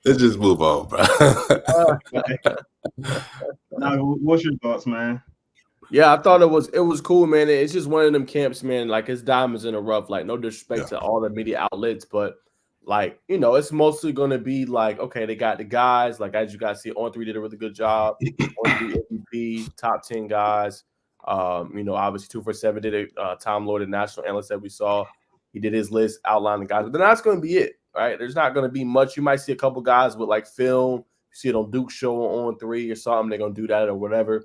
Let's just move on, bro. Now, what's your thoughts, man? Yeah, I thought it was cool, man. It's just one of them camps, man. Like it's diamonds in the rough. Like no disrespect to all the media outlets, but like, it's mostly going to be like, okay, they got the guys, like, as you guys see, On3 did a really good job. On3 MVP, top 10 guys. Obviously 247 did it. Tom Lord, the national analyst that we saw, he did his list, outlined the guys. But then that's going to be it, right? There's not going to be much. You might see a couple guys with, like, film. You see it on Duke's show on On3 or something. They're going to do that or whatever.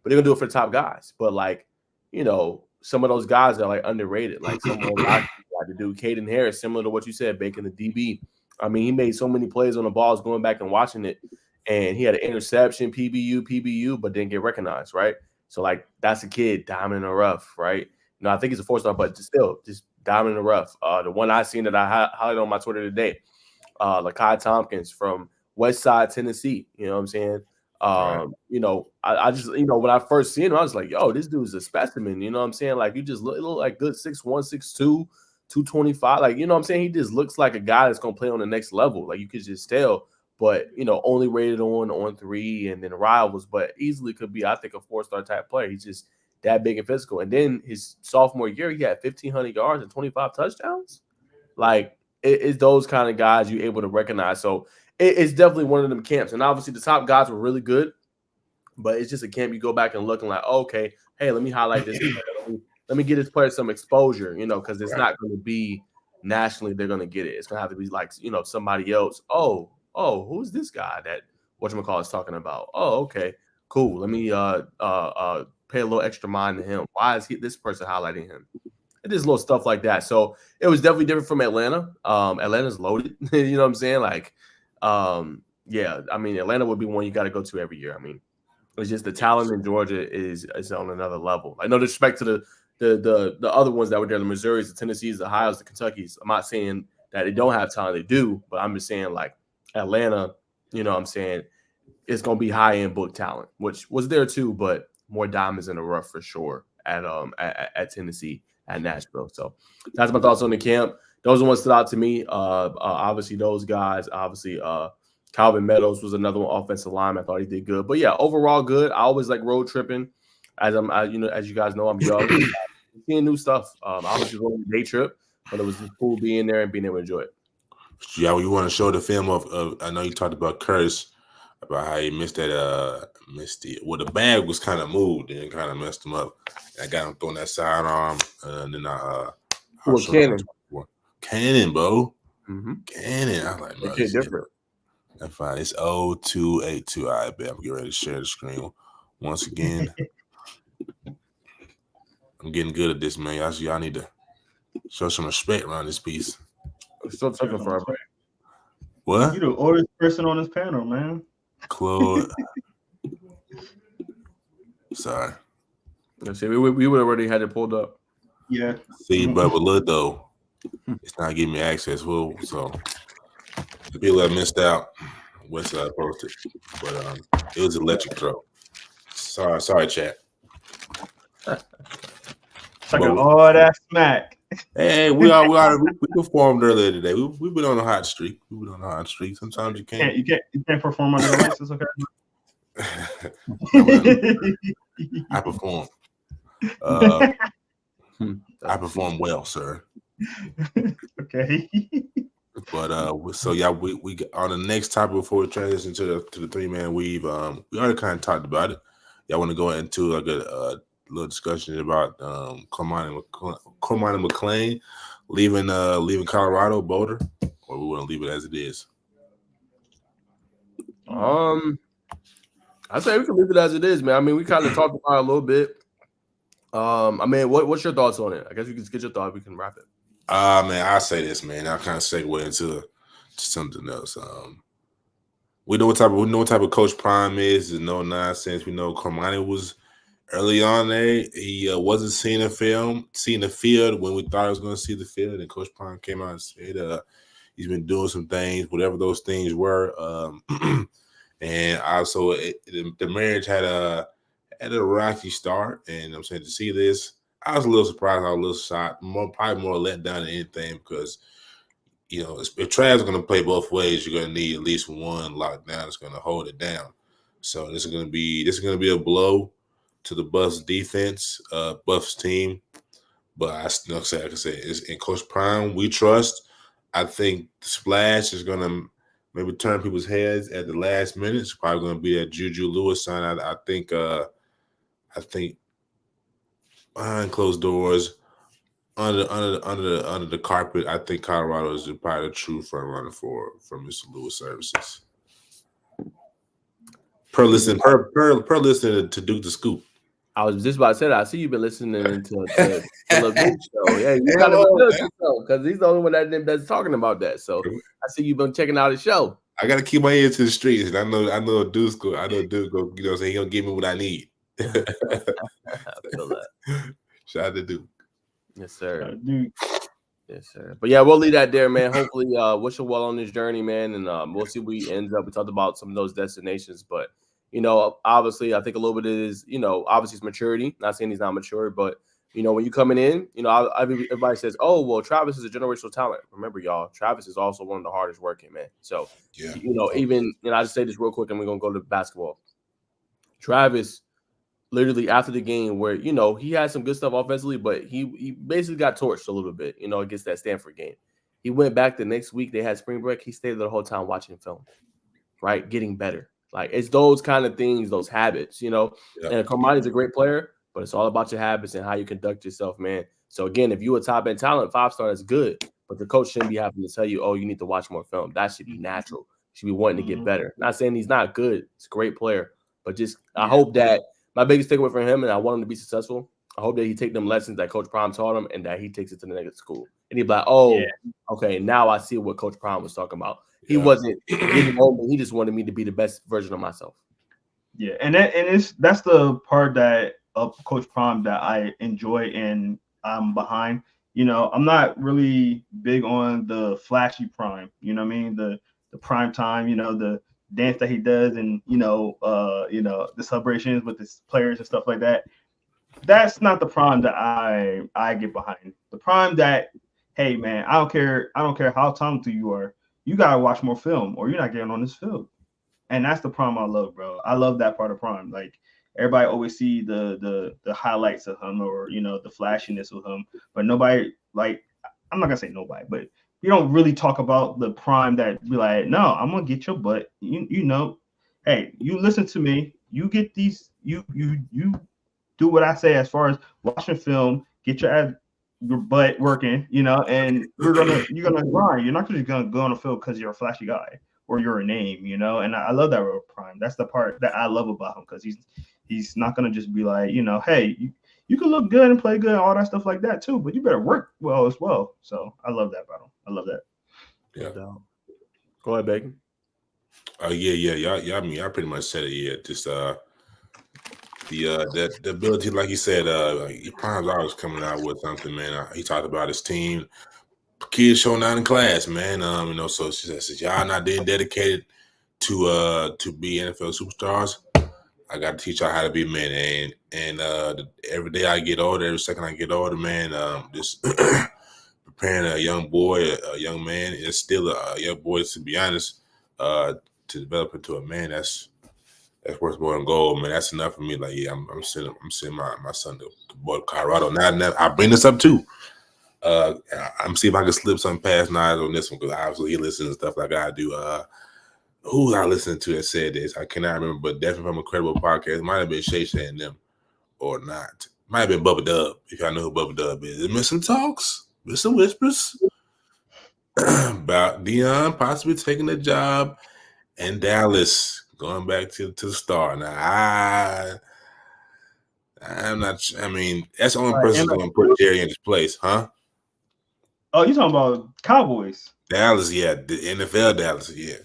But they're going to do it for the top guys. But, like, some of those guys are, like, underrated. Like, someone like to do Caden Harris, similar to what you said, Bacon the DB. I mean, he made so many plays on the balls going back and watching it, and he had an interception, PBU, but didn't get recognized, right? So, like, that's a kid diamond in the rough, right? I think he's a 4-star, but just diamond in the rough. The one I seen that I highlighted on my Twitter today, Lakai Tompkins from West Side, Tennessee. You know what I'm saying? Right. I just, when I first seen him, I was like, yo, this dude's a specimen. You know what I'm saying? Like, you just look like good 6'1", 6'2", 225. Like, you know what I'm saying? He just looks like a guy that's going to play on the next level. Like, you could just tell. But, only rated on 3 and then rivals, but easily could be, I think, a 4-star type player. He's just that big and physical. And then his sophomore year, he had 1,500 yards and 25 touchdowns. Like, it's those kind of guys you're able to recognize. So, it's definitely one of them camps. And obviously the top guys were really good, but it's just a camp you go back and look and like, okay, hey, let me highlight this. Let me get this player some exposure, because it's not going to be nationally they're going to get it. It's going to have to be like, somebody else. Oh, who's this guy that whatchamacallit is talking about? Oh, okay, cool. Let me pay a little extra mind to him. Why is this person highlighting him? It is little stuff like that. So it was definitely different from Atlanta. Atlanta's loaded. You know what I'm saying? Like, Atlanta would be one you got to go to every year. I mean, it's just the talent in Georgia is on another level. Like, no disrespect to the other ones that were there, the Missouris, the Tennessees, the Ohios, the Kentuckys. I'm not saying that they don't have talent. They do, but I'm just saying, like, Atlanta, I'm saying, it's going to be high-end book talent, which was there too, but more diamonds in the rough for sure at Tennessee, at Nashville. So that's my thoughts on the camp. Those are ones stood out to me. Obviously, those guys. Obviously, Calvin Meadows was another one, offensive lineman. I thought he did good. But yeah, overall good. I always like road tripping. As you guys know, I'm young, seeing new stuff. I was just on a day trip, but it was just cool being there and being able to enjoy it. Yeah, you want to show the film of I know you talked about Curtis, about how he missed the the bag was kind of moved and kind of messed him up. I got him throwing that sidearm, and then Cannon, bro. Mm-hmm. Cannon. I was like, bro, It's different. That's fine. It's 0282. I bet I'm getting ready to share the screen once again. I'm getting good at this, man. Y'all need to show some respect around this piece. It's still taking forever. What? You the oldest person on this panel, man. Claude. Sorry. Let's see, we would already had it pulled up. Yeah. See, but look though, it's not giving me access. Well, so the people that missed out, Westside posted, but it was electric throw. Sorry, chat. Talking all that smack. Hey, we performed earlier today. We've been on a hot streak. Sometimes you can't. You can't perform under the lights. It's okay. I perform. I perform well, sir. Okay. But so yeah, we on the next topic before we transition to the 3-man weave. We already kind of talked about it. Y'all want to go into like a little discussion about Cormani McClain leaving Colorado, Boulder, or we want to leave it as it is? I say we can leave it as it is, man. I mean, we kind of talked about it a little bit. I mean, what's your thoughts on it? I guess we can get your thought. We can wrap it. Man, I'll say this, man. I'll kind of segue into something else. We know what type of Coach Prime is. There's no nonsense. We know Cormani was early on there. He wasn't seeing the field when we thought he was going to see the field. And Coach Prime came out and said he's been doing some things, whatever those things were. And also the marriage had a rocky start. And I'm saying to see this, I was a little surprised. I was a little shocked. Probably more let down than anything because, you know, if Trav's going to play both ways, you're going to need at least one lockdown that's going to hold it down. So this is going to be a blow to the Buffs defense, Buffs team. But like I said, it's in Coach Prime, we trust. I think the splash is going to maybe turn people's heads at the last minute. It's probably going to be that Juju Lewis sign. I think behind closed doors, under the carpet, I think Colorado is probably the true front runner for Mr. Lewis services. Per listening to Duke the Scoop. I was just about to say that. I see you've been listening to the Duke show. Yeah, you got to because he's the only one that's talking about that. So I see you've been checking out his show. I got to keep my ear to the streets, and I know Duke's go. I know Duke go. You know, say he gonna give me what I need. I feel that. Shout out to Duke. Yes, sir. Dude. Yes, sir. But yeah, we'll leave that there, man. Hopefully, wish him well on this journey, man, and we'll see where he ends up. We talked about some of those destinations, but you know, obviously, I think a little bit is, you know, obviously it's maturity. Not saying he's not mature, but you know, when you're coming in, you know, everybody says, "Oh, well, Travis is a generational talent." Remember, y'all, Travis is also one of the hardest working, man. So, yeah, you know, even I just say this real quick, and we're gonna go to basketball. Travis, literally after the game, where you know he had some good stuff offensively, but he basically got torched a little bit, you know, against that Stanford game. He went back the next week. They had spring break. He stayed there the whole time watching film, right, getting better. Like, it's those kind of things, those habits, you know. Yep. And Cormani's a great player, but it's all about your habits and how you conduct yourself, man. So, again, if you're a top-end talent, 5-star, that's good. But the coach shouldn't be having to tell you, oh, you need to watch more film. That should be natural. You should be wanting to get better. Not saying he's not good. He's a great player. But just I hope that my biggest takeaway from him, and I want him to be successful, I hope that he take them lessons that Coach Prime taught him and that he takes it to the next school. And he'd be like, oh, okay, now I see what Coach Prime was talking about. He wasn't getting home. He just wanted me to be the best version of myself. Yeah, and that's the part that of Coach Prime that I enjoy and I'm behind. You know, I'm not really big on the flashy Prime. You know what I mean? The prime time. You know, the dance that he does, and you know, the celebrations with his players and stuff like that. That's not the Prime that I get behind. The Prime that, hey man, I don't care how talented you are. You gotta watch more film, or you're not getting on this field. And that's the Prime I love, bro. I love that part of Prime. Like, everybody always see the highlights of him, or you know, the flashiness of him, but nobody, like, I'm not gonna say nobody, but you don't really talk about the Prime that be like, no, I'm gonna get your butt. You know, hey, you listen to me. You get these. You do what I say as far as watching film. Get your ass your butt working, and you're gonna grind. You're not just gonna go on the field because you're a flashy guy or you're a name, And I love that with Prime. That's the part that I love about him because he's not gonna just be like, hey, you can look good and play good, all that stuff like that too, but you better work well as well. So I love that about him. I love that. Yeah. Go ahead, Bacon. Yeah. I mean, I pretty much said it. Yeah, just the ability, like you said, Prime's always coming out with something, man. He talked about his team, kids showing out in class, man. So she says, y'all not being dedicated to be NFL superstars. I got to teach y'all how to be men, and every day I get older, every second I get older, man, just preparing a young boy, a young man, is still a young boy, to be honest, to develop into a man. That's worth more than gold, man. That's enough for me. Like, yeah, I'm sending my son to boy to Colorado. Now I bring this up too. I'm see if I can slip something past Niles on this one because obviously he listens to stuff like I do. Who was I listening to that said this? I cannot remember, but definitely from a credible podcast. It might have been Shay Shay and them, or not. Might have been Bubba Dub, if y'all know who Bubba Dub is. There's some talks, there's some whispers about Deion possibly taking a job in Dallas, going back to the Star. Now, I'm not. I mean, that's the only person who's going to put Jerry in his place, huh? Oh, you talking about Cowboys? Dallas, yeah, the NFL Dallas, yeah.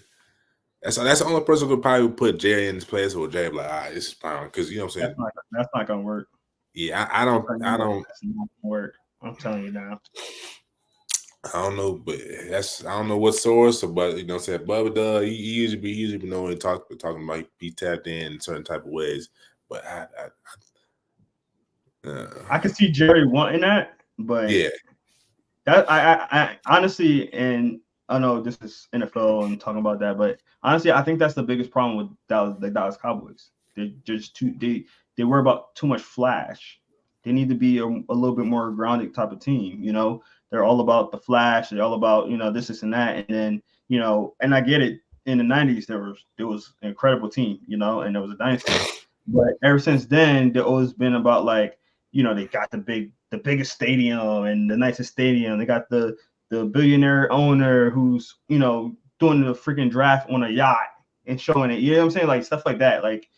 That's the only person who could probably put Jerry in his place, or Jerry like, all right, this is fine, because you know what I'm saying. That's not gonna work. Yeah, I don't. That's not gonna work. I'm telling you now. I don't know, but I don't know what source, but you know what I'm saying. Bubba Dub, he usually be knowing talking about he tapped in certain type of ways, but I can see Jerry wanting that, but yeah, that I honestly, and I know this is NFL and talking about that, but honestly, I think that's the biggest problem with the Dallas Cowboys. They're just they worry about too much flash. They need to be a little bit more grounded type of team. They're all about the flash. They're all about this and that, and then and I get it. In the 90s, there was an incredible team, and there was a dynasty. But ever since then, there always been about like they got the biggest stadium and the nicest stadium. They got the billionaire owner who's doing the freaking draft on a yacht and showing it. You know what I'm saying? Like stuff like that. Like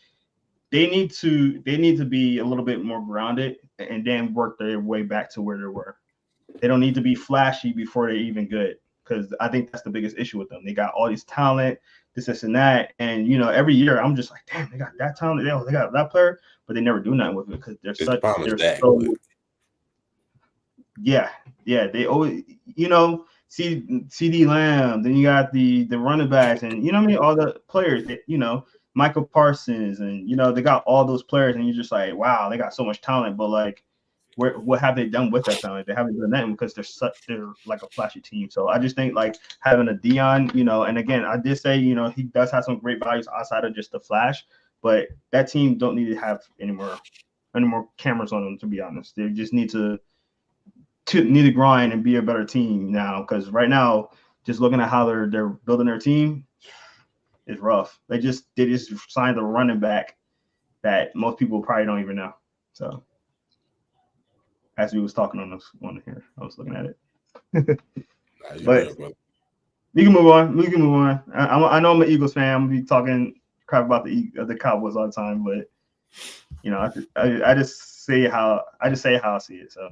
they need to be a little bit more grounded and then work their way back to where they were. They don't need to be flashy before they're even good, because I think that's the biggest issue with them. They got all this talent, this and that, and every year I'm just like, damn, they got that talent, they got that player, but they never do nothing with it because they're they always CD Lamb, then you got the running backs, and what I mean, all the players that Michael Parsons, and they got all those players, and you're just like, wow, they got so much talent, but like, what have they done with that talent? They haven't done nothing because they're like a flashy team. So I just think like having a Deion, and again, I did say he does have some great values outside of just the flash, but that team don't need to have any more cameras on them, to be honest. They just need to grind and be a better team now, because right now, just looking at how they're building their team is rough. They just signed a running back that most people probably don't even know. So as we was talking on this one here, I was looking at it. But we can move on. I know I'm an Eagles fan. I'm gonna be talking crap about the Cowboys all the time, but I just say how I see it. So.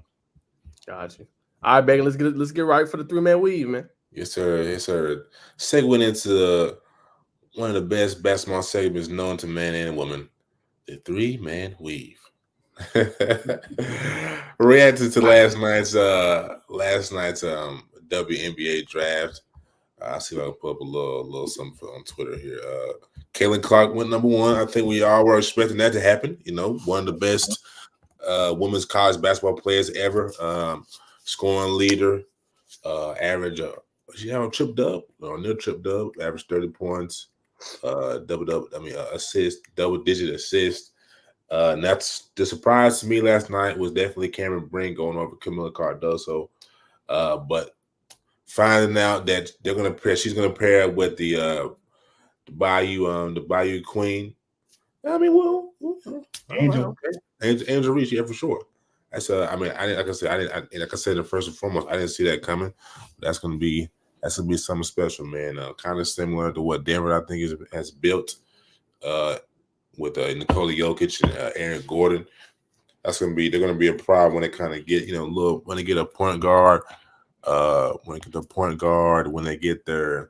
Gotcha. All right, Bacon, let's get right for the 3-man weave, man. Yes, sir. Segueing into one of the best basketball segments known to man and woman, the 3-man weave. Reacted to last night's WNBA draft. I'll see if I can pull up a little something on Twitter here. Caitlin Clark went number 1. I think we all were expecting that to happen. One of the best women's college basketball players ever. Scoring leader, average. She had a trip dub, or near trip dub, average 30 points, assist, double-digit assist. And that's the surprise to me last night was definitely Cameron Brink going over Camila Cardoso. But finding out that she's gonna pair with the Bayou Queen. I mean, well, Angel. Okay. Angel Reese, yeah, for sure. That's I mean, like I said, first and foremost, I didn't see that coming. That's gonna be something special, man. Kind of similar to what Denver, I think, has built with Nikola Jokic and Aaron Gordon. They're gonna be a problem when they kind of get when they get a point guard, when they get their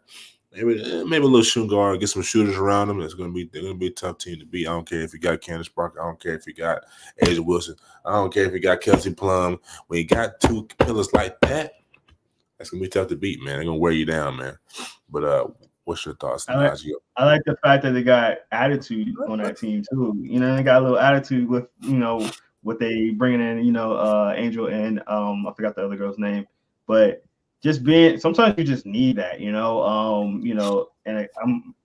maybe a little shooting guard, get some shooters around them. They're gonna be a tough team to beat. I don't care if you got Candace Parker. I don't care if you got Asia Wilson. I don't care if you got Kelsey Plum. When you got two pillars like that, that's gonna be tough to beat, man. They're gonna wear you down, man. But what's your thoughts, Najee? I like the fact that they got attitude on that team too. They got a little attitude with what they bringing in. Angel and I forgot the other girl's name, but just sometimes you just need that. And I'm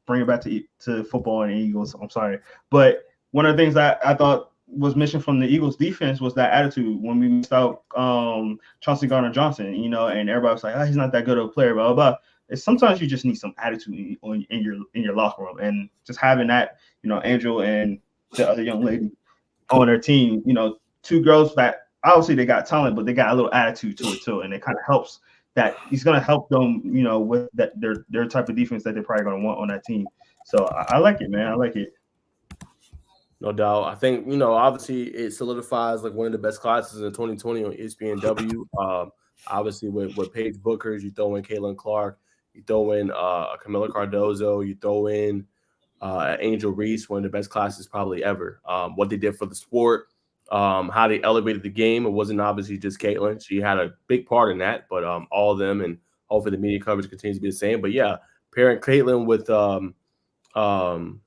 bringing it back to football and Eagles. I'm sorry, but one of the things that I thought was missing from the Eagles defense was that attitude when we missed out Chauncey Gardner-Johnson. And everybody was like, oh, he's not that good of a player, blah blah blah. Sometimes you just need some attitude in your locker room, and just having that, Angel and the other young lady on their team, two girls that obviously they got talent, but they got a little attitude to it too, and it kind of helps. That he's going to help them, with that their type of defense that they're probably going to want on that team. So I like it, man. I like it. No doubt. I think, obviously it solidifies like one of the best classes in 2020 on ESPNW. Obviously with Paige Bookers, you throw in Caitlin Clark, you throw in Camila Cardozo, you throw in Angel Reese, one of the best classes probably ever. What they did for the sport, how they elevated the game. It wasn't obviously just Caitlin. She had a big part in that, but all of them, and hopefully the media coverage continues to be the same. But yeah, pairing Caitlin with pairing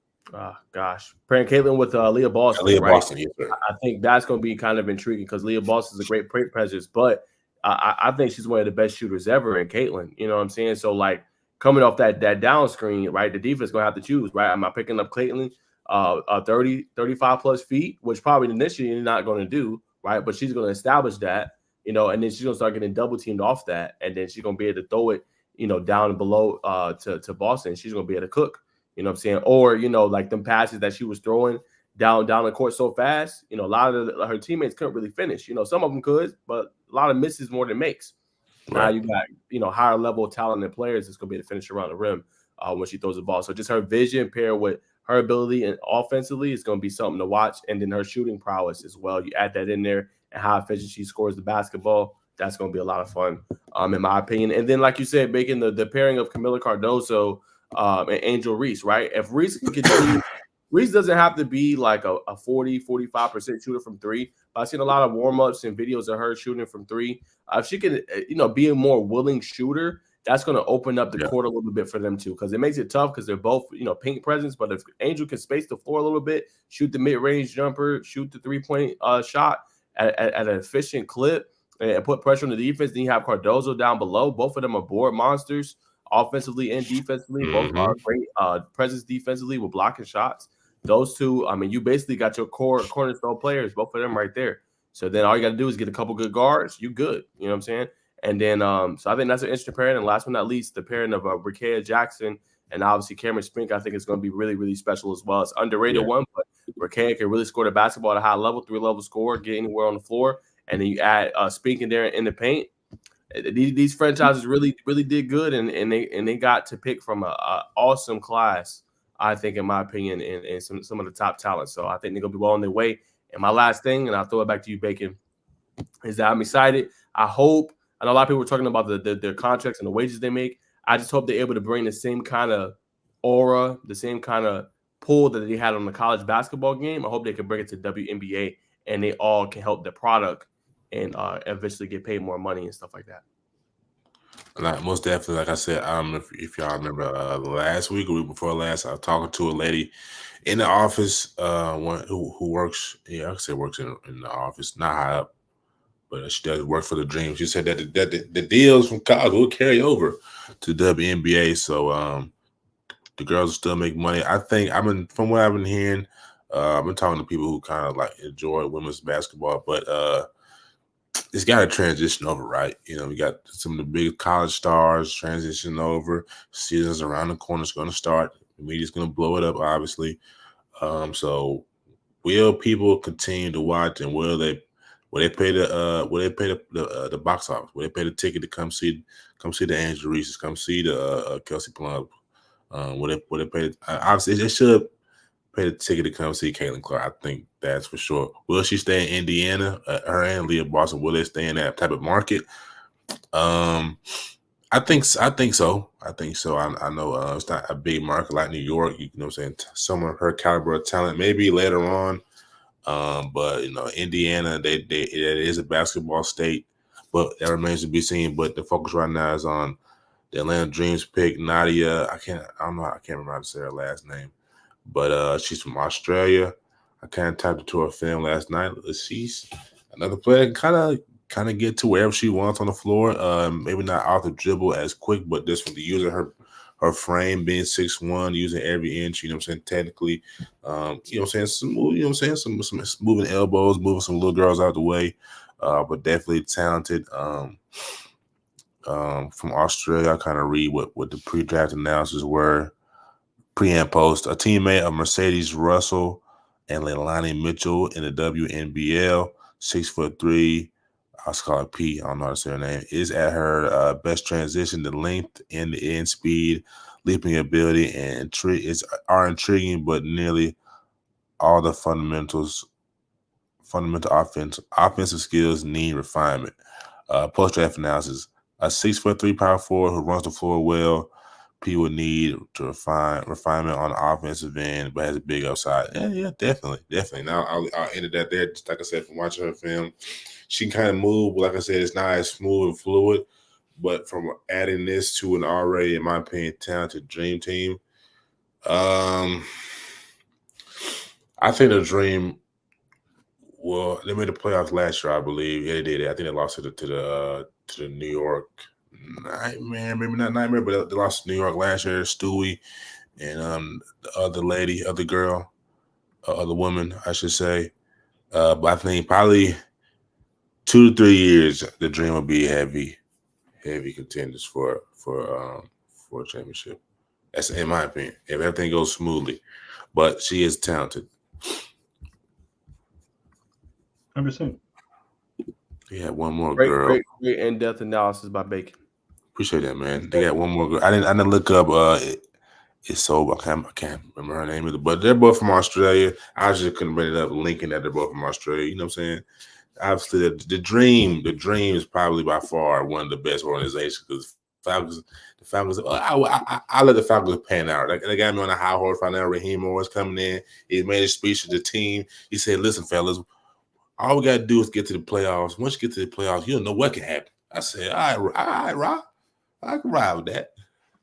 Caitlin with Leah Boston. Leah right? Boston, yes, sir. I think that's going to be kind of intriguing because Leah Boston is a great presence, but I think she's one of the best shooters ever in Caitlin. You know what I'm saying? So like coming off that down screen, right? The defense going to have to choose, right? Am I picking up Caitlin 35 plus feet, which probably initially you're not going to do, right? But she's going to establish that, and then she's going to start getting double teamed off that, and then she's going to be able to throw it, down below to Boston. She's going to be able to cook, you know what I'm saying? Or, like them passes that she was throwing down the court so fast, a lot of her teammates couldn't really finish. Some of them could, but a lot of misses more than makes. Right. Now you got, higher level talented players that's going to be able to finish around the rim when she throws the ball. So just her vision paired with her ability and offensively is going to be something to watch. And then her shooting prowess as well. You add that in there and how efficient she scores the basketball. That's going to be a lot of fun, in my opinion. And then, like you said, making the pairing of Camila Cardozo and Angel Reese, right? If Reese can continue, Reese doesn't have to be like a 40-45% shooter from three. I've seen a lot of warm-ups and videos of her shooting from three. If she can, be a more willing shooter, that's going to open up the court a little bit for them too, because it makes it tough because they're both, paint presence. But if Angel can space the floor a little bit, shoot the mid-range jumper, shoot the three-point shot at an efficient clip, and put pressure on the defense, then you have Cardozo down below. Both of them are board monsters, offensively and defensively. Mm-hmm. Both are great presence defensively with blocking shots. Those two, I mean, you basically got your cornerstone players, both of them right there. So then all you got to do is get a couple good guards. You good. You know what I'm saying? And then, so I think that's an interesting pairing. And last but not least, the pairing of Rakea Jackson and obviously Cameron Spink, I think is going to be really, really special as well. It's underrated one, but Rakea can really score the basketball at a high level, 3-level score, get anywhere on the floor. And then you add Spink in there in the paint. These franchises really, really did good, and they got to pick from an awesome class, I think, in my opinion, and some of the top talent. So I think they're going to be well on their way. And my last thing, and I'll throw it back to you, Bacon, is that I'm excited. I know a lot of people were talking about their contracts and the wages they make. I just hope they're able to bring the same kind of aura, the same kind of pull that they had on the college basketball game. I hope they can bring it to WNBA, and they all can help the product and eventually get paid more money and stuff like that. Like, most definitely, like I said, if y'all remember last week or week before last, I was talking to a lady in the office, who works, I could say works in the office, not high up, but she does work for the Dream. She said that the deals from college will carry over to WNBA, so the girls will still make money. I think from what I've been hearing, I've been talking to people who kind of like enjoy women's basketball, but it's got to transition over, right? We got some of the big college stars transition over. Seasons around the corner is going to start. The media's going to blow it up, obviously. So will people continue to watch, and will they Will they pay the box office? Will they pay the ticket to come see the Angela Reese's, come see the Kelsey Plum? Will they pay? Obviously, they should pay the ticket to come see Caitlin Clark. I think that's for sure. Will she stay in Indiana? Her and Leah Boston, will they stay in that type of market? I think so. I think so. I know it's not a big market like New York. You know what I'm saying? Someone of her caliber of talent, maybe later on. But Indiana, it is a basketball state, but that remains to be seen. But the focus right now is on the Atlanta Dreams pick, Nadia. I can't remember how to say her last name, but she's from Australia. I kind of typed it to her film last night. She's another player, kind of get to wherever she wants on the floor. Maybe not off the dribble as quick, but just from the use of her frame, being 6'1", using every inch, you know what I'm saying, technically, some moving elbows, moving some little girls out the way, but definitely talented. From Australia, I kind of read what the pre-draft analysis were, pre and post. A teammate of Mercedes Russell and Leilani Mitchell in the WNBL, 6'3". I'll call it P. I don't know how to say her name. Is at her best transition. The length and the end speed, leaping ability, and are intriguing, but nearly all the fundamental offensive skills need refinement. Post draft analysis: a 6'3" power forward who runs the floor well. P would need to refinement on the offensive end, but has a big upside. Yeah, definitely. Now I'll end it that there. Just like I said, from watching her film, she can kind of move, but like I said, it's not as smooth and fluid. But from adding this to an already, in my opinion, talented Dream team, I think the Dream. Well, they made the playoffs last year, I believe. Yeah, they did. I think they lost to the New York Nightmare, maybe not Nightmare, but they lost to New York last year. Stewie and the other woman, I should say. But I think probably 2 to 3 years, the Dream will be heavy contenders for a championship. That's in my opinion, if everything goes smoothly. But she is talented. 100%. Yeah, one more girl. Great in-depth analysis by Bacon. Appreciate that, man. They got one more girl. I didn't look up. It's so I can't remember her name either. But they're both from Australia. I just couldn't bring it up, linking that they're both from Australia. You know what I'm saying? Obviously, the Dream is probably by far one of the best organizations because the Falcons. I let the Falcons pan out. They got me on a high horse right now. Raheem Morris coming in. He made a speech to the team. He said, "Listen, fellas, all we got to do is get to the playoffs. Once you get to the playoffs, you don't know what can happen." I said, all right, Rob. I can ride with that.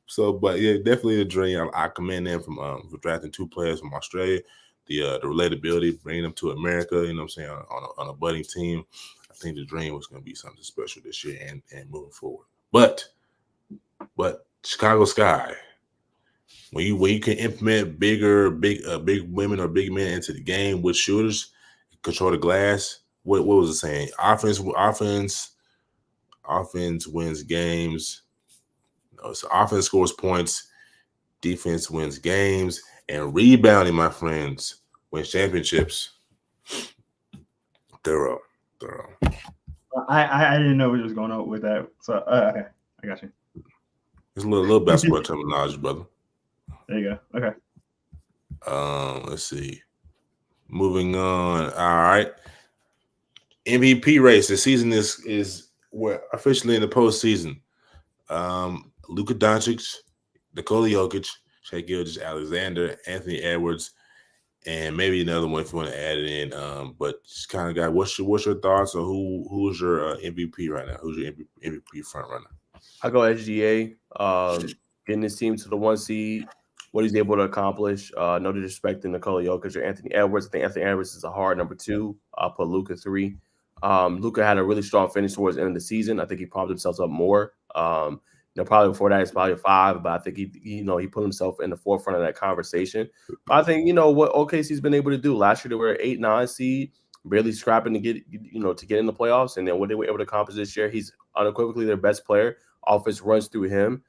So, but yeah, definitely a Dream. I commend them for drafting 2 players from Australia. The relatability, bringing them to America, you know what I'm saying, on a budding team. I think the Dream was going to be something special this year and moving forward. But Chicago Sky, when you can implement big women or big men into the game with shooters, control the glass. What was it saying? Offense wins games. No, so offense scores points. Defense wins games, and rebounding, my friends, wins championships. Thorough. I didn't know what was going on with that. So okay, I got you. It's a little basketball terminology, brother. There you go. Okay. Let's see. Moving on. All right. MVP race. The season we're officially in the postseason. Luka Doncic, Nikola Jokic, Shai Gilgeous-Alexander, Anthony Edwards, and maybe another one if you want to add it in. But just kind of got what's your thoughts on who's your MVP right now? Who's your MVP front runner? I go SGA. Getting his team to the 1 seed. What he's able to accomplish. No disrespect to Nikola Jokic or Anthony Edwards. I think Anthony Edwards is a hard number 2. I'll put Luka 3. Luka had a really strong finish towards the end of the season. I think he propped himself up more. Probably before that, it's probably a 5, but I think he put himself in the forefront of that conversation. But I think what OKC's been able to do last year, they were 8-9 seed, barely scrapping to get to get in the playoffs, and then what they were able to accomplish this year, he's unequivocally their best player. Offense runs through him.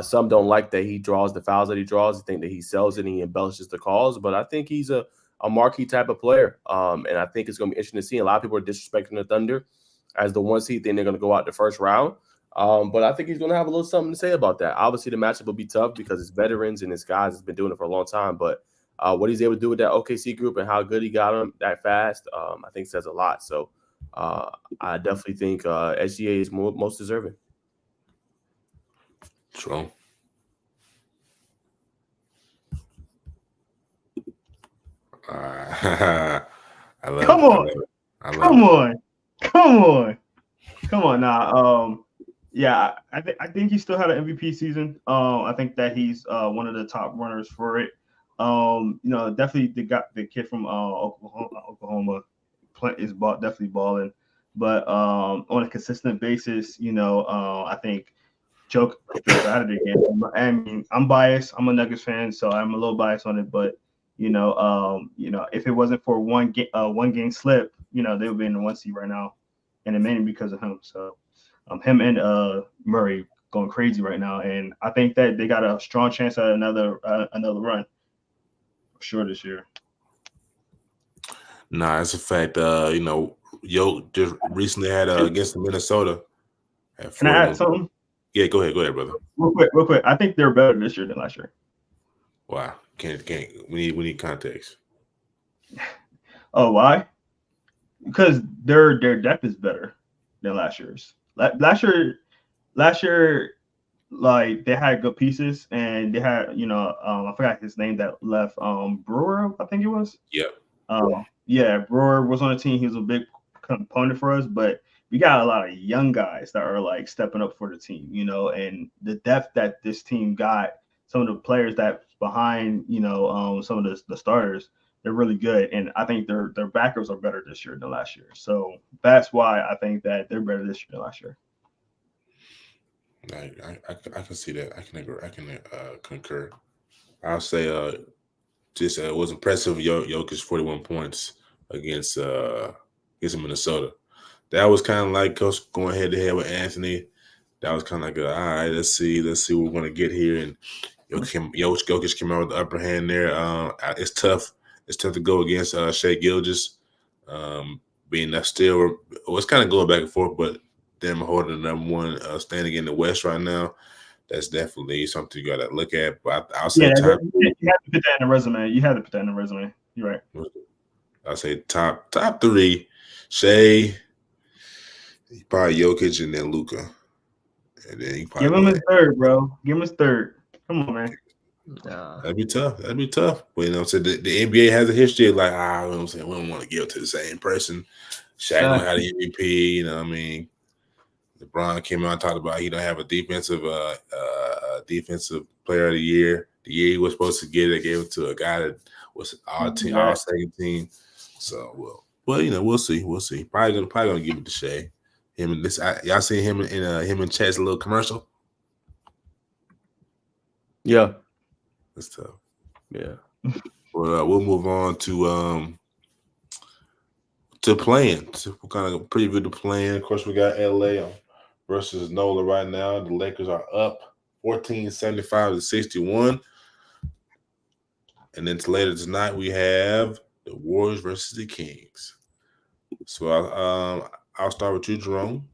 Some don't like that he draws the fouls that he draws. They think that he sells it and he embellishes the calls, but I think he's a a marquee type of player. And I think it's going to be interesting to see. A lot of people are disrespecting the Thunder as the 1 seed, think they're going to go out the first round. But I think he's going to have a little something to say about that. Obviously, the matchup will be tough because it's veterans and it's guys that's been doing it for a long time. But what he's able to do with that OKC group and how good he got them that fast, I think says a lot. So I definitely think SGA is most deserving. True. I love Come on. Come on now. Yeah, I think he still had an MVP season. I think that he's one of the top runners for it. Definitely the kid from Oklahoma is definitely balling, but on a consistent basis, I think Joke out of the game. I mean, I'm biased. I'm a Nuggets fan, so I'm a little biased on it. But if it wasn't for one game slip, they would be in the 1 seed right now, and it mainly because of him. So, him and Murray going crazy right now, and I think that they got a strong chance at another run for sure this year. Nah, it's a fact. Yo just recently had against Minnesota. Can I add something? Yeah, go ahead, brother. Real quick. I think they're better this year than last year. Wow, can't. We need context. Oh, why? Because their depth is better than last year's. Last year, like they had good pieces, and they had I forgot his name that left. Brewer, I think it was. Yeah. Brewer was on the team. He was a big component for us, but we got a lot of young guys that are like stepping up for the team, and the depth that this team got, some of the players that's behind, some of the starters, they're really good. And I think their backers are better this year than last year. So that's why I think that they're better this year than last year. I can see that. I can agree. I can concur. I'll say it was impressive. Jokic 41 points against Minnesota. That was kind of like Coach going head to head with Anthony. That was kind of like, all right, let's see what we're going to get here. And Jokic came out with the upper hand there. It's tough. It's tough to go against Shai Gilgeous. Being that still, it's kind of going back and forth, but them holding the number one standing in the West right now, that's definitely something you got to look at. But I'll say you have to put that in the resume. You're right. I'll say top 3, Shai, probably Jokic, and then Luka. And then you give him his third, bro. Give him his third. Come on, man. That'd be tough. But so the NBA has a history of like, you know what I'm saying, we don't want to give it to the same person. Shaq don't have the MVP, I mean. LeBron came out and talked about he don't have a defensive player of the year. The year he was supposed to get it, gave it to a guy that was all second team. So we'll see. Probably gonna give it to Shai. Him and this, y'all seen him and Chet's little commercial? Yeah, that's tough. Yeah. Well, we'll move on to playing. So we're kind of preview the playing. Of course, we got LA versus NOLA right now. The Lakers are up 14-75-61. And then later tonight we have the Warriors versus the Kings. So I'll start with you, Jerome.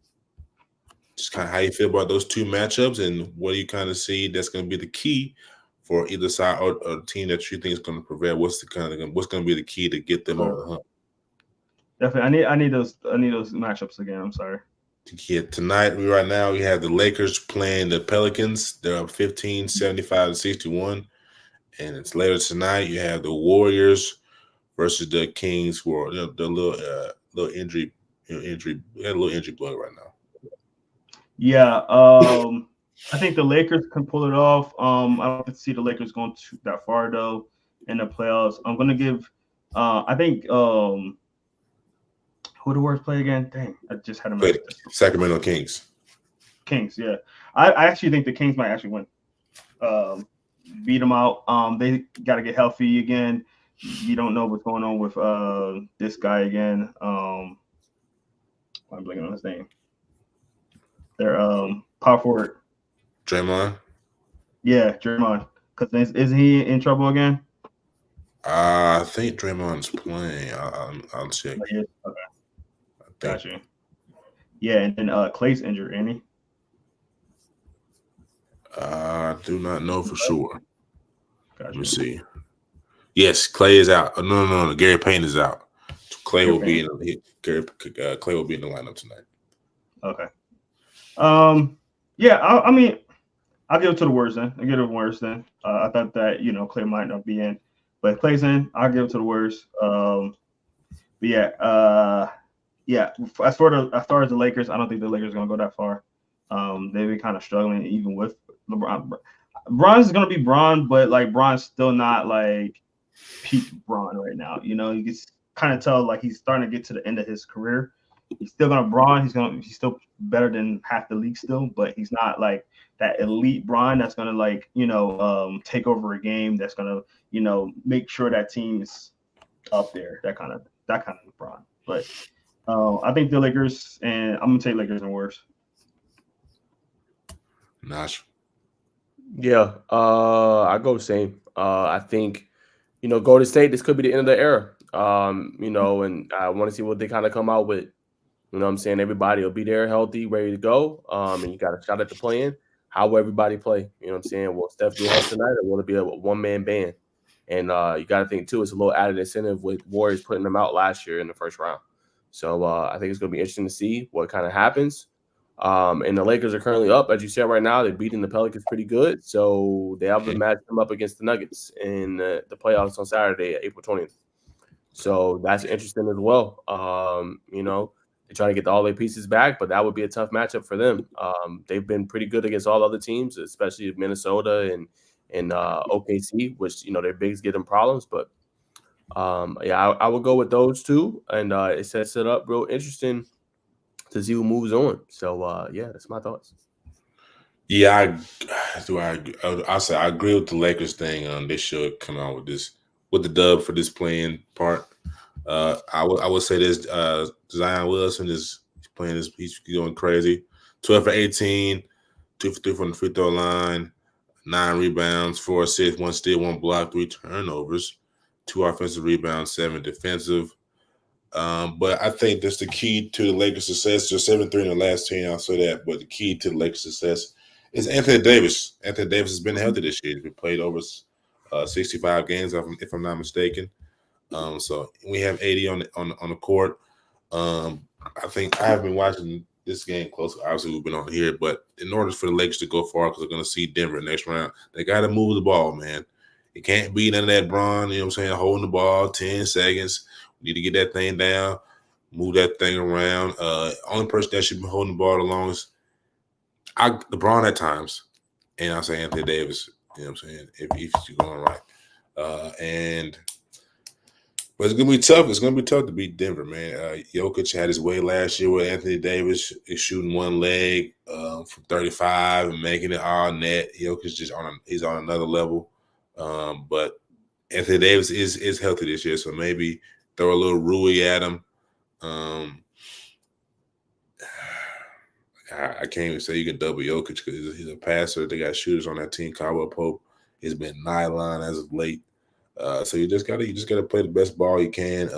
Just kind of how you feel about those two matchups, and what do you kind of see that's going to be the key for either side or the team that you think is going to prevail? What's going to be the key to get them over the hump? Definitely, I need those matchups again. I'm sorry. Yeah, tonight right now we have the Lakers playing the Pelicans. They're up 15-75-61, and it's later tonight. You have the Warriors versus the Kings, who are the little injury, they had a little injury bug right now. Yeah, I think the Lakers can pull it off. I don't see the Lakers going that far though in the playoffs. I'm gonna give. I think. Who the Warriors play again? Dang, I just had them. Sacramento Kings. Kings, yeah. I actually think the Kings might actually win. Beat them out. They got to get healthy again. You don't know what's going on with this guy again. I'm blanking on his name. Their power forward. Draymond. Yeah, Draymond. Because isn't he in trouble again? I think Draymond's playing. I'll check. Okay, I think. got you. Yeah, and then Clay's injured, ain't he? I do not know for sure. Got Let you. me see. Yes, Clay is out. No. Gary Payne is out. Clay will be in Clay will be in the lineup tonight. Okay. Yeah. I mean, I'll give it to the Warriors then. I give it to the Warriors then. I thought that Clay might not be in, but if Clay's in, I'll give it to the Warriors. But yeah. As far as the Lakers, I don't think the Lakers are gonna go that far. They've been kind of struggling even with LeBron. Bron's is gonna be Bron, but like Bron's still not like peak Bron right now. You can kind of tell like he's starting to get to the end of his career. He's still gonna Bron. He's still better than half the league still, but he's not like that elite Bron that's gonna like take over a game. That's gonna make sure that team is up there. That kind of Bron. But I think the Lakers, and I'm gonna take Lakers and Warriors. Nash. Yeah, I go the same. I think, Golden State, this could be the end of the era. And I want to see what they kind of come out with. You know what I'm saying? Everybody will be there healthy, ready to go. And you got a shot at the play-in. How will everybody play? You know what I'm saying? Will Steph get help tonight, or will it be a one-man band? And you got to think, too, it's a little added incentive with Warriors putting them out last year in the first round. So I think it's going to be interesting to see what kind of happens. And the Lakers are currently up, as you said right now. They're beating the Pelicans pretty good. So they have to match them up against the Nuggets in the playoffs on Saturday, April 20th. So that's interesting as well. They try to get all their pieces back, but that would be a tough matchup for them. They've been pretty good against all other teams, especially Minnesota and OKC, which, their bigs get them problems. But, I would go with those two. And it sets it up real interesting to see who moves on. So, that's my thoughts. Yeah, I say I agree with the Lakers thing. They should come out with the dub for this playing part. I would say this: Zion Wilson is playing this. He's going crazy. 12 for 18, 2 for 3 from the free throw line, 9 rebounds, 4 assists, 1 steal, 1 block, 3 turnovers, 2 offensive rebounds, 7 defensive. But I think that's the key to the Lakers' success. Just 7-3 in the last 10. I'll say that. But the key to the Lakers' success is Anthony Davis. Anthony Davis has been healthy this year. He played over 65 games, if I'm not mistaken. So we have 80 on the court. I think I have been watching this game closely. Obviously, we've been on here, but in order for the Lakers to go far, because they're going to see Denver next round, they got to move the ball, man. It can't be none of that Bron, you know what I'm saying, holding the ball 10 seconds. We need to get that thing down, move that thing around. Only person that should be holding the ball the longest, LeBron at times, and I'll say Anthony Davis, you know what I'm saying, if you're going right. But it's gonna be tough. It's gonna be tough to beat Denver, man. Jokic had his way last year with Anthony Davis is shooting one leg from 35 and making it all net. Jokic he's on another level. But Anthony Davis is healthy this year, so maybe throw a little Rui at him. I can't even say you can double Jokic because he's a passer. They got shooters on that team. Caldwell Pope has been nylon as of late. So you just gotta play the best ball you can,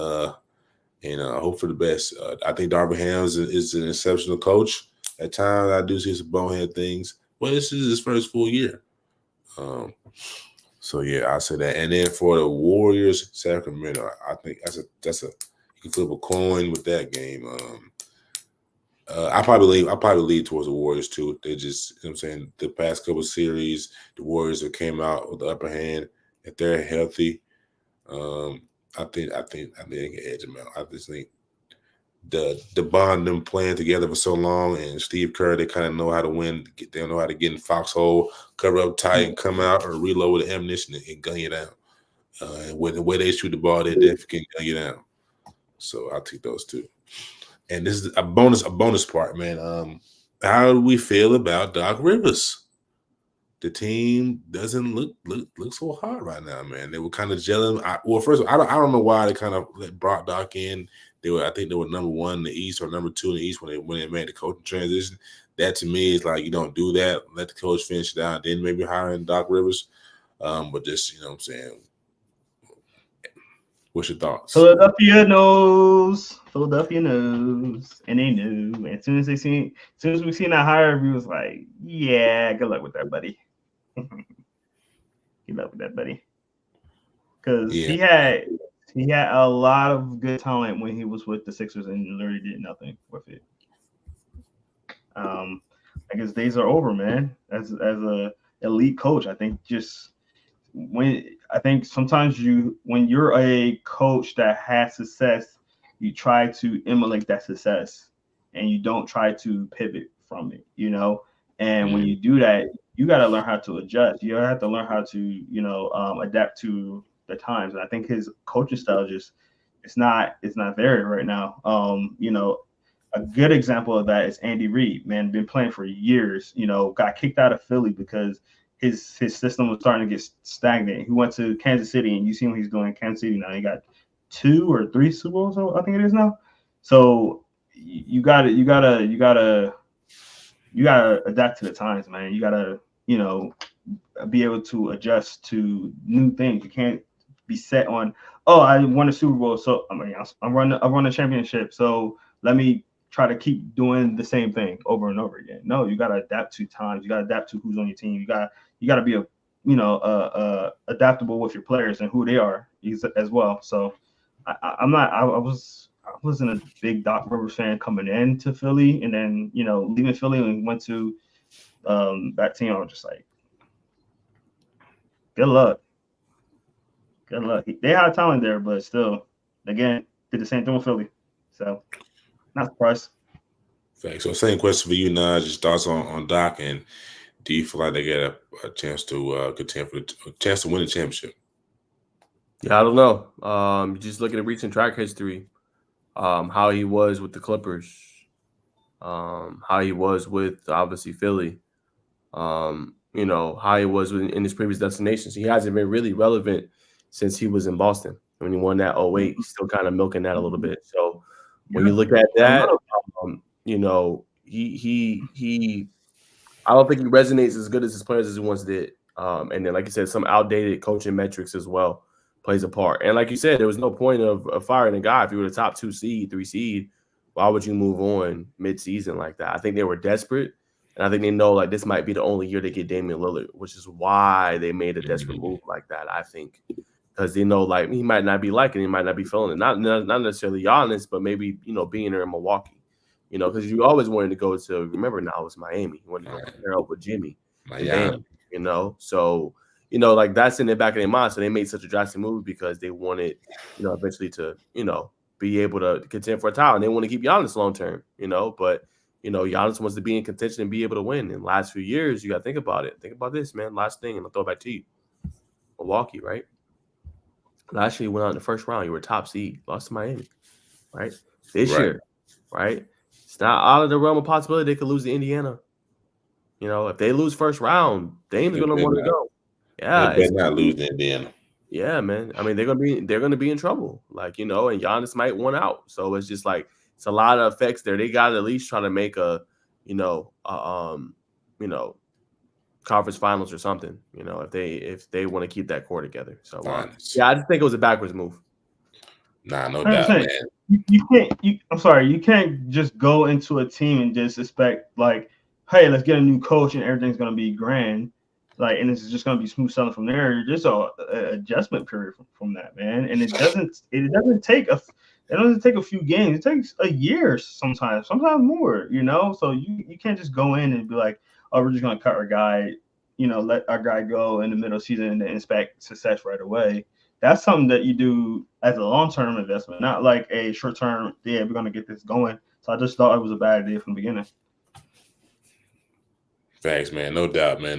and hope for the best. I think Darvin Ham is an exceptional coach. At times, I do see some bonehead things, but this is his first full year. So yeah, I say that. And then for the Warriors, Sacramento, I think that's a you can flip a coin with that game. I probably lead towards the Warriors too. They just, you know what I'm saying, the past couple of series, the Warriors have came out with the upper hand. If they're healthy, I think they can edge them out. I just think the bond them playing together for so long, and Steve Kerr, they kind of know how to win. They know how to get in foxhole, cover up tight, and come out or reload with ammunition and gun you down. And with the way they shoot the ball, they definitely can gun you down. So I'll take those two. And this is a bonus part, man. How do we feel about Doc Rivers? The team doesn't look so hot right now, man. They were kind of gelling. First of all, I don't know why they kind of brought Doc in. I think they were number 1 in the East or number 2 in the East when they made the coaching transition. That to me is like, you don't do that. Let the coach finish it out, then maybe hiring Doc Rivers. But just, you know what I'm saying, What's your thoughts? Philadelphia knows, and they knew. And as soon as we seen that hire, we was like, yeah, good luck with that, buddy. Good luck with that, buddy. Because he had a lot of good talent when he was with the Sixers and literally did nothing with it. I guess days are over, man. As a elite coach, I think sometimes when you're a coach that has success, you try to emulate that success and you don't try to pivot from it, And when you do that, you got to learn how to adjust. You have to learn how to, adapt to the times. And I think his coaching style it's not there right now. A good example of that is Andy Reid, man, been playing for years, got kicked out of Philly because his system was starting to get stagnant. He went to Kansas City, and you see what he's doing in Kansas City now. He got 2 or 3 Super Bowls, I think it is now. So you gotta adapt to the times, man. You gotta, be able to adjust to new things. You can't be set on, I won a Super Bowl, so I run a championship, so let me try to keep doing the same thing over and over again. No, you got to adapt to times. You got to adapt to who's on your team. You got to be adaptable with your players and who they are as well. So I wasn't a big Doc Rivers fan coming into Philly, and then leaving Philly and went to that team. I was just like, good luck. They had talent there, but still, again, did the same thing with Philly. So. Not surprised. Thanks. So, same question for you, Naj. Just thoughts on Doc, and do you feel like they get a chance to contend for a chance to win the championship? Yeah, I don't know. Just look at the recent track history, how he was with the Clippers, how he was with obviously Philly, how he was in his previous destinations. He hasn't been really relevant since he was in Boston when he won that 08. He's still kind of milking that a little bit. So. When you look at that, he I don't think he resonates as good as his players as he once did. And then, like you said, some outdated coaching metrics as well plays a part. And like you said, there was no point of firing a guy if you were the top 2 seed, 3 seed. Why would you move on mid-season like that? I think they were desperate, and I think they know like this might be the only year they get Damian Lillard, which is why they made a desperate move like that. I think. Because they know, like, he might not be liking it, he might not be feeling it. Not necessarily Giannis, but maybe, being there in Milwaukee. Because you always wanted to go to, remember now, it's Miami. You wanted to go pair up with Jimmy. Miami. So, like, that's in the back of their mind. So they made such a drastic move because they wanted, eventually to, be able to contend for a title. And they want to keep Giannis long term, But, Giannis wants to be in contention and be able to win. In the last few years, you got to think about it. Think about this, man. Last thing, and I'll throw it back to you. Milwaukee, right? Last year, you went out in the first round. You were top seed, lost to Miami, right? This year, right? It's not out of the realm of possibility they could lose to Indiana. If they lose first round, Dame's going to want to go. Yeah, they better not lose to Indiana. Yeah, man. I mean, they're gonna be in trouble. Like, and Giannis might want out. So it's just like it's a lot of effects there. They got to at least try to make a, conference finals or something, if they want to keep that core together. So I just think it was a backwards move. Nah, no doubt, man. You can't just go into a team and just expect like, hey, let's get a new coach and everything's gonna be grand, like, and it's just gonna be smooth sailing from there. There's a adjustment period from that, man, and it doesn't take a few games. It takes a year sometimes more. So you can't just go in and be like, oh, we're just going to cut our guy, let our guy go in the middle of the season and expect success right away. That's something that you do as a long-term investment, not like a short-term, we're going to get this going. So I just thought it was a bad idea from the beginning. Thanks, man. No doubt, man.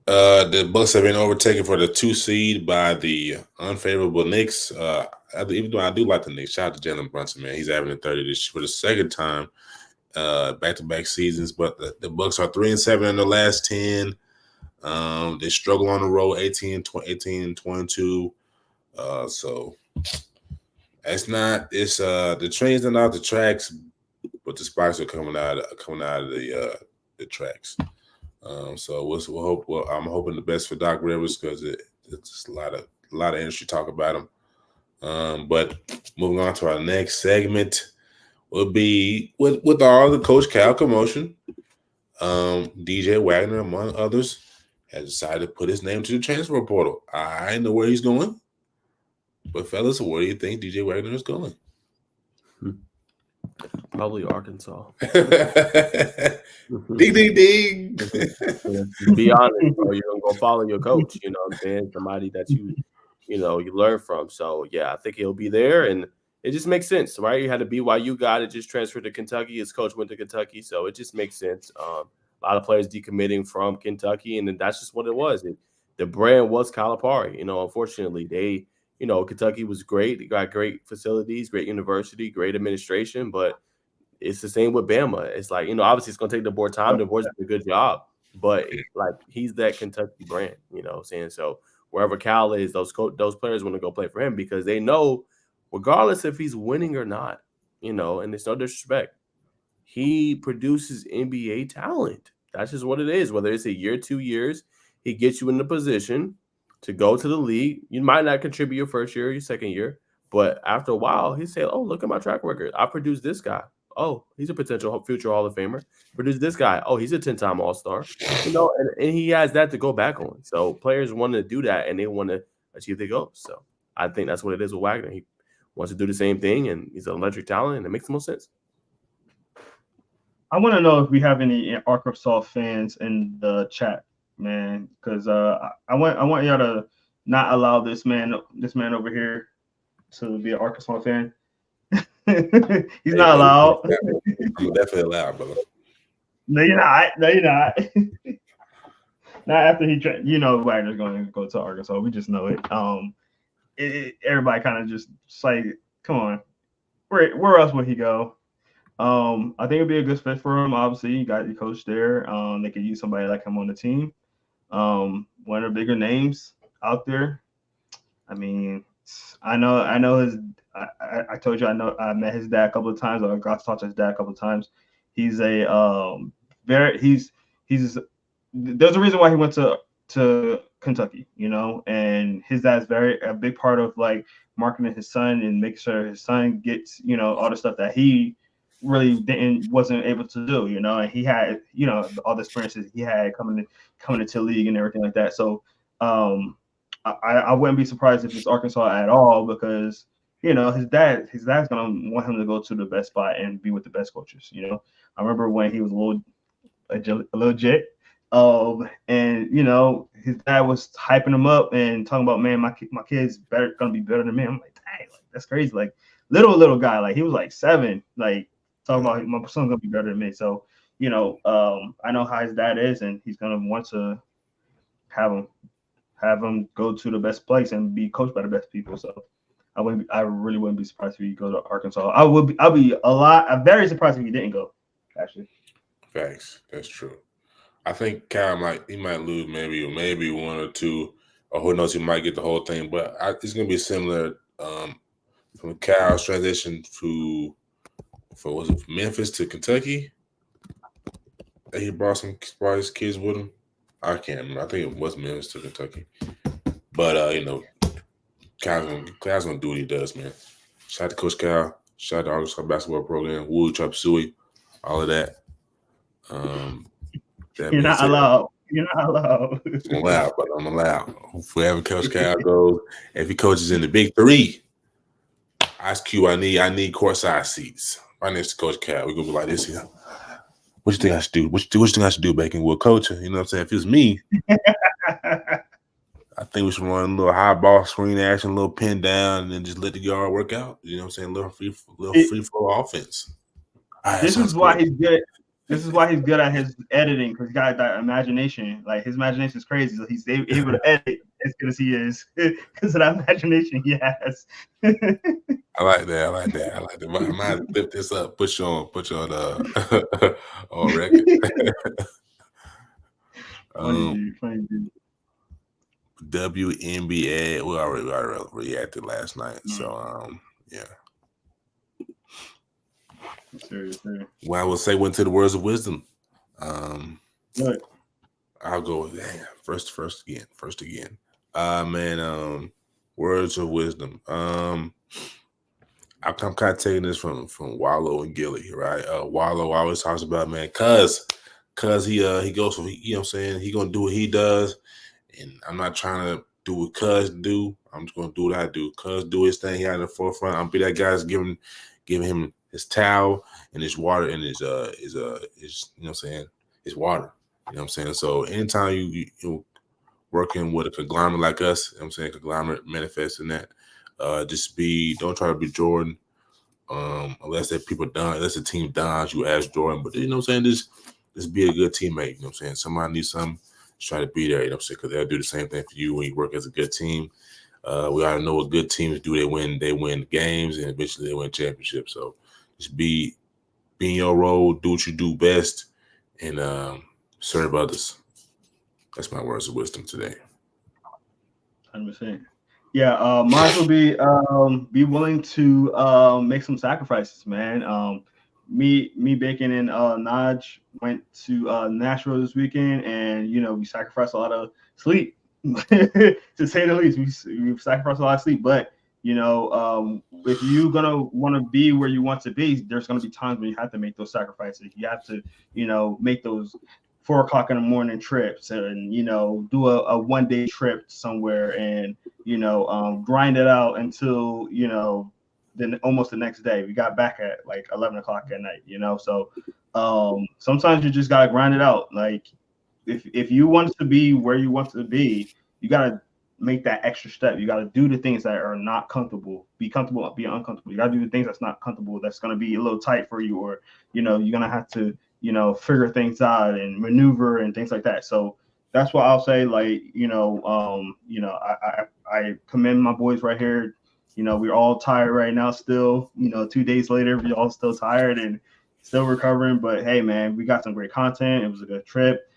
The Bucks have been overtaken for the 2 seed by the unfavorable Knicks. Even though I do like the Knicks, shout out to Jalen Brunson, man. He's averaging 30 this for the second time. Back-to-back seasons, but the Bucks are 3-7 in the last 10. They struggle on the road, 18-22. So it's the trains are not the tracks, but the sparks are coming out of the tracks. So I'm hoping the best for Doc Rivers because it's a lot of industry talk about him. But moving on to our next segment will be with all the Coach Cal commotion. DJ Wagner, among others, has decided to put his name to the transfer portal. I know where he's going, but fellas, where do you think DJ Wagner is going? Probably Arkansas. Ding, ding, ding. To be honest, bro, you're gonna go follow your coach. You know what I'm saying? Somebody that you learn from. So yeah, I think he'll be there, and it just makes sense, right? You had a BYU guy that just transferred to Kentucky. His coach went to Kentucky, so it just makes sense. A lot of players decommitting from Kentucky, and then that's just what it was. The brand was Calipari. Unfortunately, Kentucky was great. They got great facilities, great university, great administration, but it's the same with Bama. It's like, obviously it's going to take the board time. The board's doing a good job, but like he's that Kentucky brand, what I'm saying? So wherever Cal is, those players want to go play for him because they know regardless if he's winning or not, and it's no disrespect, he produces NBA talent. That's just what it is. Whether it's a year, 2 years, he gets you in the position to go to the league. You might not contribute your first year, your second year, but after a while, he said, "Oh, look at my track record. I produced this guy. Oh, he's a potential future Hall of Famer. Produce this guy. Oh, he's a 10-time All-Star." And he has that to go back on. So players want to do that, and they want to achieve their goals. So I think that's what it is with Wagner. He wants to do the same thing, and he's an electric talent, and it makes the most sense. I want to know if we have any Arkansas fans in the chat, man, because I want y'all to not allow this man over here to be an Arkansas fan. He's not allowed. I'm definitely allowed, brother. No, you're not. Not after Wagner's going to go to Arkansas. We just know it. Everybody kind of just like, come on, where else would he go? I think it'd be a good fit for him. Obviously, you got your coach there. They could use somebody like him on the team. One of the bigger names out there. I mean, I know his. I told you I met his dad a couple of times. I got to talk to his dad a couple of times. He's a he's there's a reason why he went to Kentucky, and his dad's a big part of like marketing his son and making sure his son gets all the stuff that he really wasn't able to do, and he had all the experiences he had coming into the league and everything like that. So I wouldn't be surprised if it's Arkansas at all because his dad's gonna want him to go to the best spot and be with the best coaches. I remember when he was a little jet, and his dad was hyping him up and talking about, man, my kid's gonna be better than me. I'm like, dang, like that's crazy. Like little guy, like he was like 7, like talking about my son's gonna be better than me. So I know how his dad is, and he's gonna want to have him go to the best place and be coached by the best people. So I really wouldn't be surprised if he go to Arkansas. I'll be very surprised if he didn't go, actually. Facts. That's true. I think Cal might lose maybe 1 or 2, or who knows, he might get the whole thing. But it's gonna be similar from Cal's transition from Memphis to Kentucky. That he brought his kids with him. I can't remember. I think it was Memphis to Kentucky. But Cal's gonna do what he does, man. Shout out to Coach Cal. Shout out to Arkansas basketball program. Woo, Chop Suey, all of that. You're not allowed. You're not allowed. I'm allowed, but I'm allowed. Wherever Coach Cal goes, if he coaches in the Big 3, Ice Cube, I need courtside seats. Right next to Coach Cal. We're gonna be like this here. What you think I should do? What you think I should do, Bacon? Well, coach, you know what I'm saying? If it's me, I think we should run a little high ball screen action, a little pin down, and then just let the guard work out. You know what I'm saying? A little free flow offense. Right, this is why he's good. This is why he's good at his editing, because he got that imagination. Like his imagination is crazy. So he's able to edit as good as he is because of that imagination he has. I like that. I might lift this up. Put you on on record. Funny dude. WNBA. We already reacted last night. So yeah. Serious. Well, I will say one to the words of wisdom. What? I'll go with that. First again. Words of wisdom. I'm kind of taking this from Wallow and Gilly, right? Wallow always talks about, man, cuz he goes from, you know what I'm saying, he gonna do what he does, and I'm not trying to do what cuz do. I'm just gonna do what I do. Cuz do his thing. He out in the forefront. I'm be that guy that's giving him his towel and his water and his you know what I'm saying, his water. You know what I'm saying? So anytime you working with a conglomerate like us, you know what I'm saying, conglomerate manifesting that. Don't try to be Jordan. Unless the team dons, you ask Jordan. But you know what I'm saying, just be a good teammate. You know what I'm saying? Somebody needs something, just try to be there, you know what I'm saying? Because they'll do the same thing for you when you work as a good team. We ought to know what good teams do. They win games and eventually they win championships. So just be in your role, do what you do best, and serve others. That's my words of wisdom today. 100%. Yeah, mine will be willing to make some sacrifices, man. Me, Bacon, and Naj went to Nashville this weekend, and we sacrificed a lot of sleep, to say the least. We sacrificed a lot of sleep, but if you're gonna want to be where you want to be, there's gonna be times when you have to make those sacrifices. You have to, make those 4 o'clock in the morning trips, and do a 1-day trip somewhere, and grind it out until then almost the next day. We got back at like 11 o'clock at night. So sometimes you just gotta grind it out. Like if you want to be where you want to be, you gotta make that extra step. You gotta do the things that are not comfortable. Be comfortable, be uncomfortable. You gotta do the things that's not comfortable. That's gonna be a little tight for you, or you're gonna have to figure things out and maneuver and things like that. So that's what I'll say. Like, I commend my boys right here. We're all tired right now still, 2 days later, we're all still tired and still recovering. But hey, man, we got some great content. It was a good trip.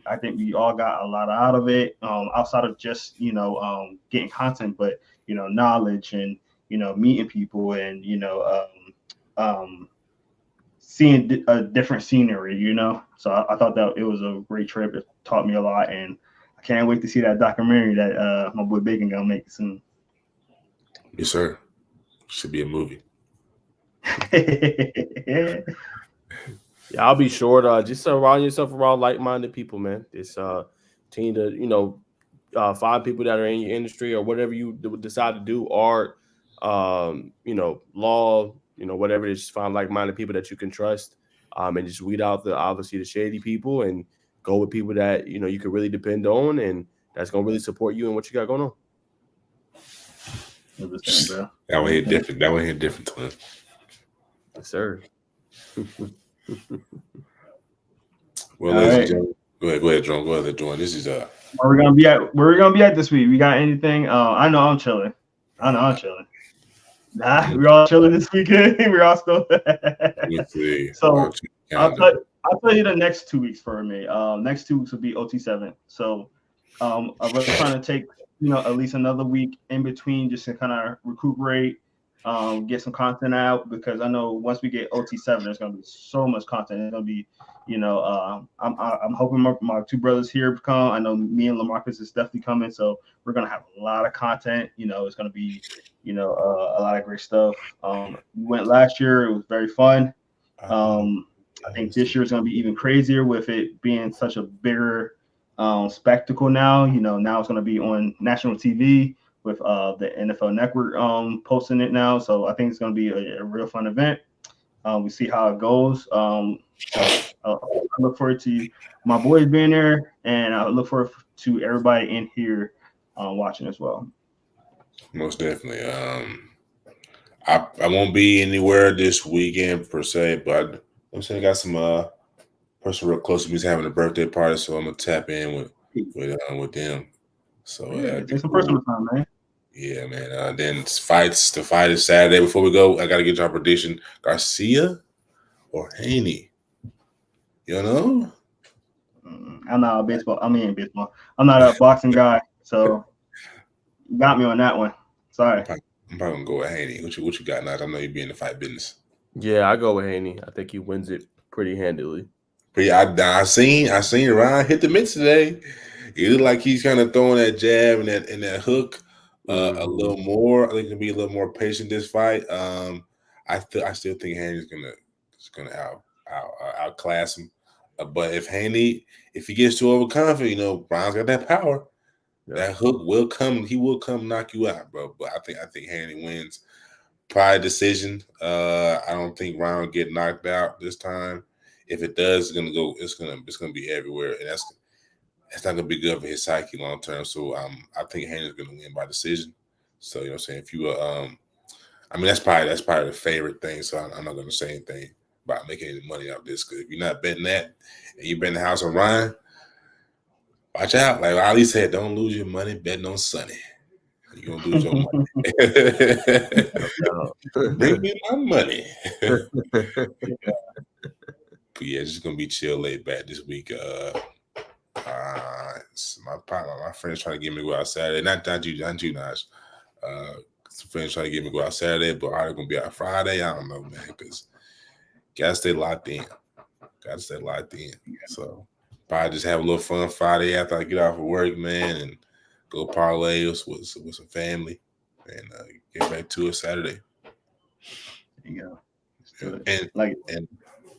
I think we all got a lot out of it, outside of just, getting content, but, knowledge and, meeting people and, seeing a different scenery, So I thought that it was a great trip. It taught me a lot, and I can't wait to see that documentary that my boy Bacon gonna make soon. Yes, sir. Should be a movie. Yeah, I'll be short. Just surround yourself around like-minded people, man. It's team to find people that are in your industry or whatever you decide to do, art, law, whatever it is. Just find like-minded people that you can trust, and just weed out the shady people and go with people that you can really depend on and that's gonna really support you and what you got going on. That one hit different. That one hit different, twin. Yes, sir. Well, ladies and gentlemen, go ahead, John. Go ahead, John. This is where we're gonna be at this week. We got anything? I know I'm chilling. Nah, we're all chilling this weekend. We're all still. So I'll tell you the next 2 weeks for me. Next 2 weeks will be OT7. So I'm really trying to take at least another week in between just to kind of recuperate, get some content out, because I know once we get OT7, there's gonna be so much content. It's gonna be, I'm hoping my 2 brothers here come. I know me and LaMarcus is definitely coming, so we're gonna have a lot of content. It's gonna be, a lot of great stuff. We went last year; it was very fun. I think this year is gonna be even crazier with it being such a bigger spectacle now. Now it's gonna be on national TV with the NFL Network posting it now. So I think it's going to be a real fun event. We see how it goes. I look forward to my boys being there, and I look forward to everybody in here watching as well. Most definitely. I won't be anywhere this weekend per se, but I'm saying I got some person real close to me is having a birthday party, so I'm gonna tap in with them. So take some personal time, man. Yeah, man. Then the fight is Saturday. Before we go, I gotta get your prediction: Garcia or Haney. I'm not a baseball. Baseball. I'm not a boxing guy, so you got me on that one. Sorry. I'm probably gonna go with Haney. What you got, Naj? I know you be in the fight business. Yeah, I go with Haney. I think he wins it pretty handily. But yeah, I seen Ryan hit the mix today. It looked like he's kind of throwing that jab and that hook a little more. I think it'll be a little more patient this fight. I still think Haney's gonna outclass him. But if he gets too overconfident, Brown's got that power. Yeah. That hook will come. He will come knock you out, bro. But I think Haney wins. Probably decision. I don't think Brown will get knocked out this time. If it does, it's gonna be everywhere, and that's not gonna be good for his psyche long term. So I think Haney's gonna win by decision. So you know what I'm saying? If you that's probably the favorite thing. So I'm not gonna say anything about making any money out of this, because if you're not betting that and you bet the house on Ryan, watch out. Like Ali said, don't lose your money betting on Sonny. You're gonna lose your money. Bring me my money. But yeah, it's just gonna be chill, laid back this week. My friends trying to get me to go out Saturday. Not you, Nash. Some friends trying to get me to go out Saturday, but are they gonna be out Friday? I don't know, man, because gotta stay locked in. So probably just have a little fun Friday after I get off of work, man, and go parlay with some family, and get back to it Saturday. There you go.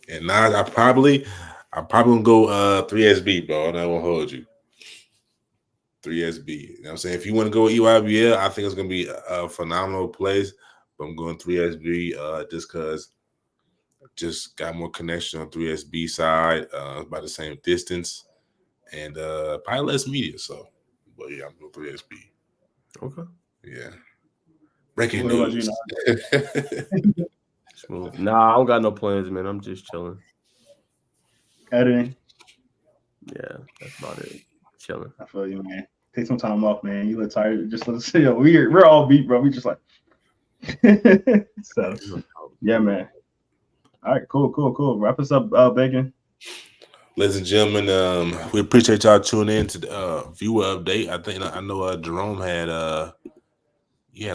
And now I probably gonna go 3SB, bro. And I won't hold you. 3SB. You know what I'm saying? If you want to go EYBL, I think it's gonna be a phenomenal place. But I'm going 3SB just because just got more connection on 3SB side, about the same distance, and probably less media. So, but yeah, I'm going 3SB. Okay. Yeah. Breaking news. Nah, I don't got no plans, man. I'm just chilling. Editing. Yeah, that's about it. Chilling. I feel you, man. Take some time off, man. You look tired. Just let's we're all beat, bro. We just like so. Yeah, man. All right, cool. Wrap us up, Bacon. Ladies and gentlemen, we appreciate y'all tuning in to the viewer update. I know Jerome had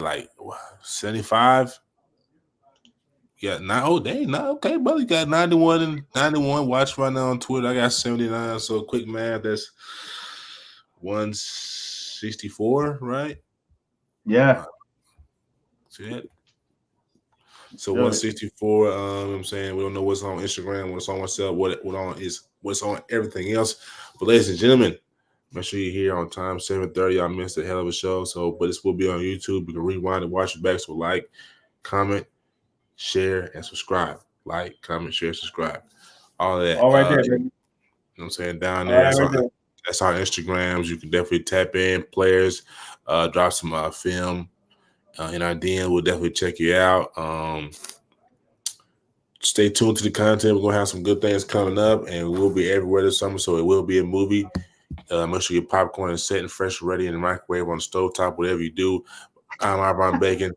like 75. Yeah, okay, brother. You got 91 and 91 watch right now on Twitter. I got 79. So quick math, that's 164, right? Yeah. See that? So 164. You know what I'm saying, we don't know what's on Instagram, what's on WhatsApp, what's on everything else. But ladies and gentlemen, make sure you're here on time, 7:30. I missed a hell of a show. But this will be on YouTube. You can rewind and watch it back. So like, comment, share, and subscribe. Like, comment, share, subscribe. All that. All right there, baby. You know what I'm saying? Down there. That's our Instagrams. You can definitely tap in. Players, drop some film in our DM. We'll definitely check you out. Stay tuned to the content. We're going to have some good things coming up, and we'll be everywhere this summer, so it will be a movie. Make sure your popcorn is set and fresh, ready in the microwave, on the stovetop, whatever you do. I'm Iron Bacon.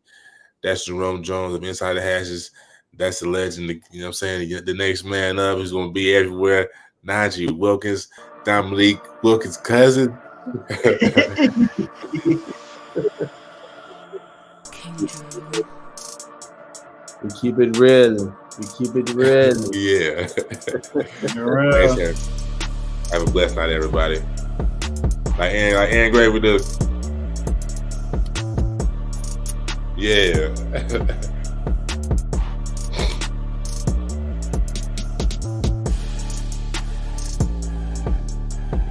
That's Jerome Jones of Inside the Hashes. That's the legend. You know what I'm saying? The next man up is going to be everywhere. Najee Wilkins, Dominique Wilkins' cousin. We keep it real. Yeah. Have a blessed night, everybody. Like Aaron Gray would do. Yeah.